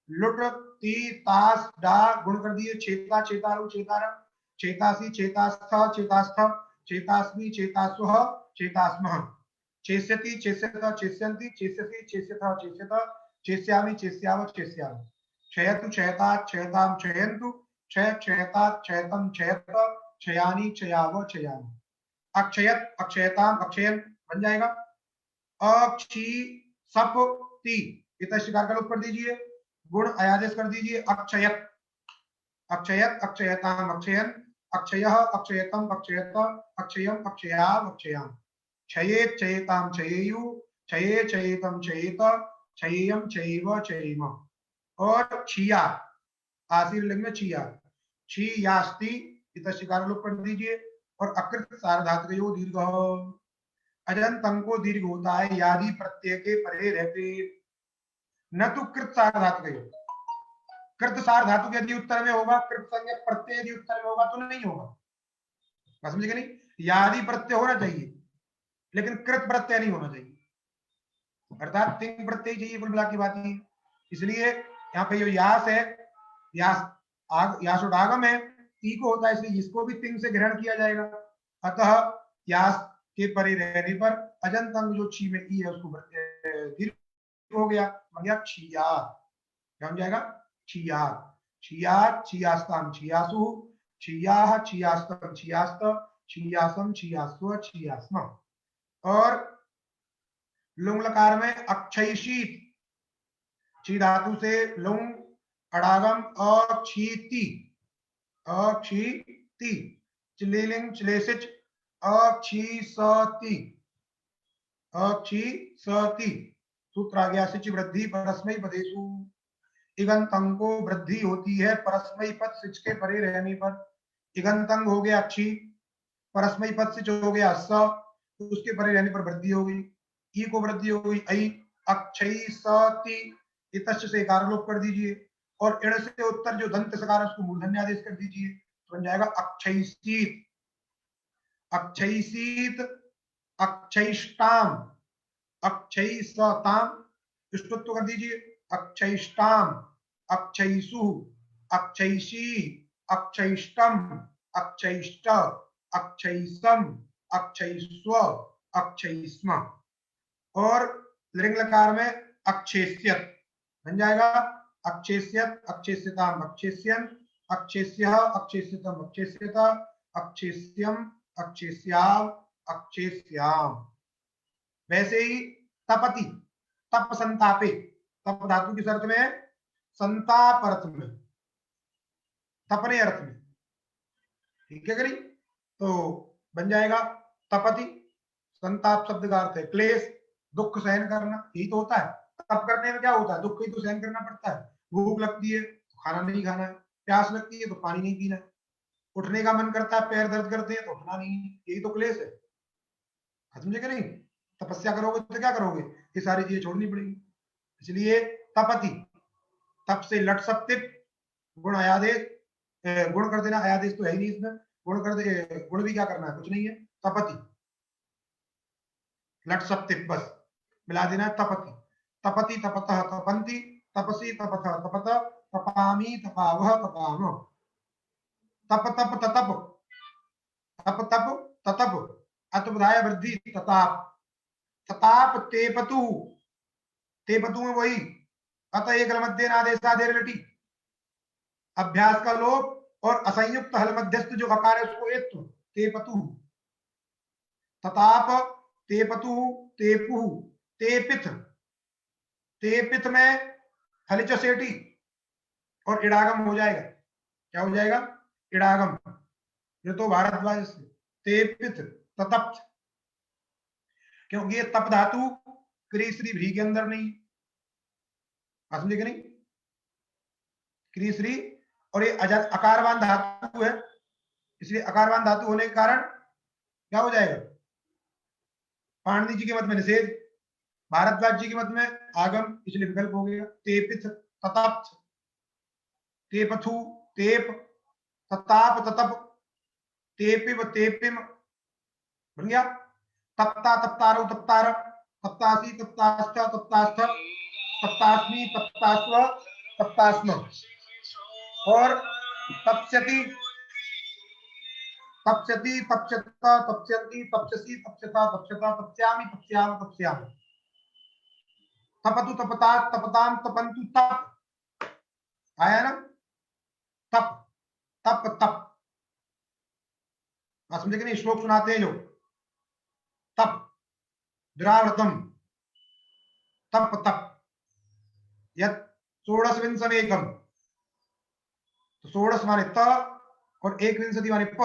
लुट, ती तास डा गुण कर दिए, छेता छेतारु छेतार, छेतासी छेतास्थ छेतास्थ, चेतास्मी चेतास्व चेतास्मः, चेष्यति चेष्यत चेष्यन्ति चेष्यसि चेष्यथ चेष्यत, चेष्यामि चेष्याव चेष्याम, क्षयतु क्षयतात् क्षयताम क्षयन्तु, क्षय क्षयतात् क्षयतम क्षयत, क्षयानि क्षयाव क्षयामि, अक्षयत अक्षयताम अक्षयन बन जाएगा। अक्षी सप ती, इतना शिकार का लोप कर दीजिए, गुण अयादेश कर दीजिए, अक्षयत, अक्षयत अक्षयताम अक्षयन, अक्षयः अक्षयतम अक्षयत, अक्षयम अक्षयाम अक्षयाम, क्षयेत क्षयेताम क्षयेयु, क्षये क्षयेतम क्षयेत, क्षयेयम क्षयेव क्षयेम। और क्षिया, आशीर लिंग में क्षिया, क्षीयास्ति इतशिकार लोग कर दीजिए। और अकृत सार्वधातुकयो दीर्घ, अजंत अंग को दीर्घ होता है यादि प्रत्यय के परे रहते, न तो कृत सार्वधातुकयो। कृत सार्वधातुक यदि उत्तर में होगा, कृत संज्ञक प्रत्यय यदि उत्तर में होगा तो नहीं होगा, समझे नहीं? यादि प्रत्यय होना चाहिए लेकिन कृत प्रत्यय नहीं होना चाहिए, अर्थात तिंग प्रत्यय चाहिए, कुल मिला की बात है। इसलिए यहाँ पे जो यास है, यासोडागम है, ती को होता है, इसलिए इसको भी तिंग से ग्रहण किया जाएगा। अतः यास के परे रहने पर अजंत अंग जो छी में ई है उसको दीर्घ हो गया, बन गया छिया। क्या हो जाएगा? छिया, छिया छियास्ताम छियासु, छिया छियास्तम छियास्त, छियासम छियास्व छियास्म। और लुंग लकार में अक्षयशीत, ची धातु से लुंग अड़ागम अक्षीति, अक्षीति, चिलिलिंग चिलेसिच अक्षीसति, अक्षीसति। सूत्र आ गया सिच वृद्धि परस्मई पदेशु, इगंतंग को वृद्धि होती है परस्मई पद सिच के परे रहने पर। इगंतंग हो गया अच्छी, परस्मई पद सिच हो गया स, तो उसके परे रहने पर वृद्धि हो गई, ई को वृद्धि हो गई ऐ, अक्षयी सति, इतश्च से एकार लोप कर दीजिए। और इण से उत्तर जो दंत सकार उसको मूर्धन्य आदेश कर दीजिए, तो बन जाएगा अक्षयीसीत, अक्षयीसीत, अक्षयिष्टाम, अक्षयीसताम, इष्टुत्व कर दीजिए, अक्षयिष्टाम, अक्षयिषु, अक्षयिषी, अक्षयिष्टम, अक्षयिष्ट, अक्षयिसम, अक्षयिस्व, अक्षयिस्म। और लिंग लकार में अक्षेस्यत बन जाएगा, अक्षेस्यत, अक्षेस्यताम, अक्षेस्यन, अक्षेस्यः, अक्षेस्यतम, अक्षेस्यत, अक्षेस्यम, अक्षेस्याव, अक्षेस्याम। वैसे ही तपति, तप संतापे, तप धातु किस अर्थ में है? संताप अर्थ में, तपने अर्थ में, ठीक है करी? तो बन जाएगा तपति, संताप शब्द का अर्थ है क्लेश, दुख सहन करना, यही तो होता है। तप करने में क्या होता है? दुख ही तो सहन करना पड़ता है। भूख लगती है तो खाना नहीं खाना है, प्यास लगती है तो पानी नहीं पीना है, उठने का मन करता है, पैर दर्द करते हैं तो उठना नहीं है, यही तो क्लेश है, समझे कि नहीं? तपस्या करोगे तो क्या करोगे? ये सारी चीजें छोड़नी पड़ेगी। इसलिए तपति, तप से लट सप्तिप, गुण अयादेश, गुण कर देना, अयादेश तो है ही नहीं इसमें, गुण कर दे, गुण भी क्या करना है? कुछ नहीं है, तपति, लट सप्तिप बस मिला देना है, तपति, तपति तपतः तपंती, तपसी तपतः तपत, तपामी तपावह तपाम, तप तप ततप, तप तप ततप, अतुबधाय वृद्धि तताप, तताप तेपतु, तेपतु में वही अत एक मध्य नादेशादेर लटी, अभ्यास का लोप और असंयुक्त हल मध्यस्थ जो अकार है उसको एक, तेपतु, तताप, तेपतु, तेपु, तेपित, तेपित में हलिच सेठी और इड़ागम हो जाएगा, क्या हो जाएगा? इड़ागम, ये तो भारद्वाज से, तेपित ततप्त, क्योंकि ये तप धातु क्री श्री भ्री के अंदर नहीं, समझे कि नहीं? क्री श्री, और ये अकारवान धातु है, इसलिए अकारवान धातु होने के कारण क्या हो जाएगा? पाणिनि जी के मत में निषेध, भारद्वाज जी के मत में आगम, इसलिए विकल्प हो गया तेपित ततप्त, तेपथु तेप, तताप ततप, तेपिव तेपिम, बन गया तप्ता तप्तारो तप्तार, तप्तासी तप्तास्थ तप्तास्थ, तप्तास्मि तप्तास्व तप्तास्म। और तप्स्यति, तप्स्यति तप्स्यता तप्स्यन्ति तप्स्यसि तप्स्यता तप्स्यता, तप्स्यामि तप्स्याम तप्स्यामि, तपतु तपता तपताम तपंतु, तप आया ना? तप तप तप, समझे कि नहीं? श्लोक सुनाते हैं जो, तप द्रावृतम, तप तप, यत् षोडशविंशमेकम, तो षोडश माने त और एक विंशति माने प।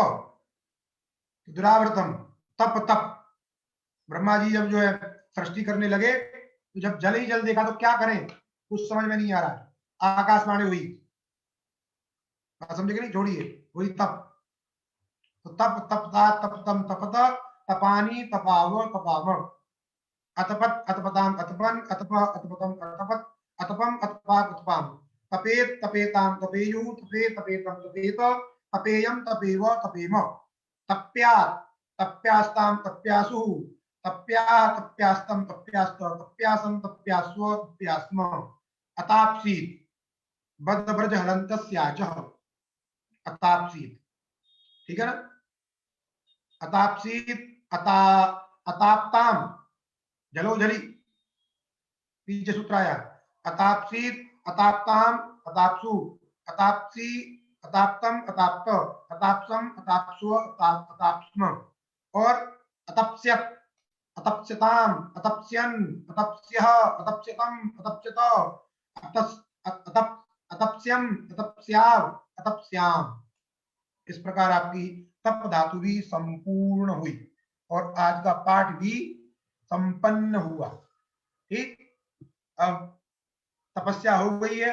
तो दुरावर्तम तप तप। ब्रह्मा जी जब जो है सृष्टि करने लगे तो जब जल ही जल देखा तो क्या करें कुछ समझ में नहीं आ रहा। आकाशवाणी हुई, समझे कि नहीं, छोड़िए, वही तप। तो तप तपता तपतम तपत तपानी तपाव तपाव अतपत अतपताम अतपन अतप अतपतम अतपत अतपम अतपात अतपाम तपेत तपेताम तपेयु तपे तपेतम तपेत तपेयम तपेव तपेम तप्यात् तप्यास्ताम तप्यासु तप्याः तप्यास्तम तप्यास्त तप्यासम तप्यास्व तप्यास्म अताप्सीत् बद्ध हलन्तस्याच अताप्सीत्। ठीक है ना। अताप्सीत् अता अताप्ताम जलो जली, पीछे सूत्र आया अताप्सीत् अताप्ताम अताप्सु अताप्सी अताप्तम अताप्त अताप्सम अताप्स्व अताप्स्म और अतप्स्यत् अतप्स्यताम अतप्स्यन् अतप्स्यः अतप्स्यतम अतप्स्यत अतप्स्यम अतप्स्याव अतप्स्याम। इस प्रकार आपकी तप धातु भी संपूर्ण हुई और आज का पाठ भी संपन्न हुआ। ठीक, अब तपस्या हो गई है,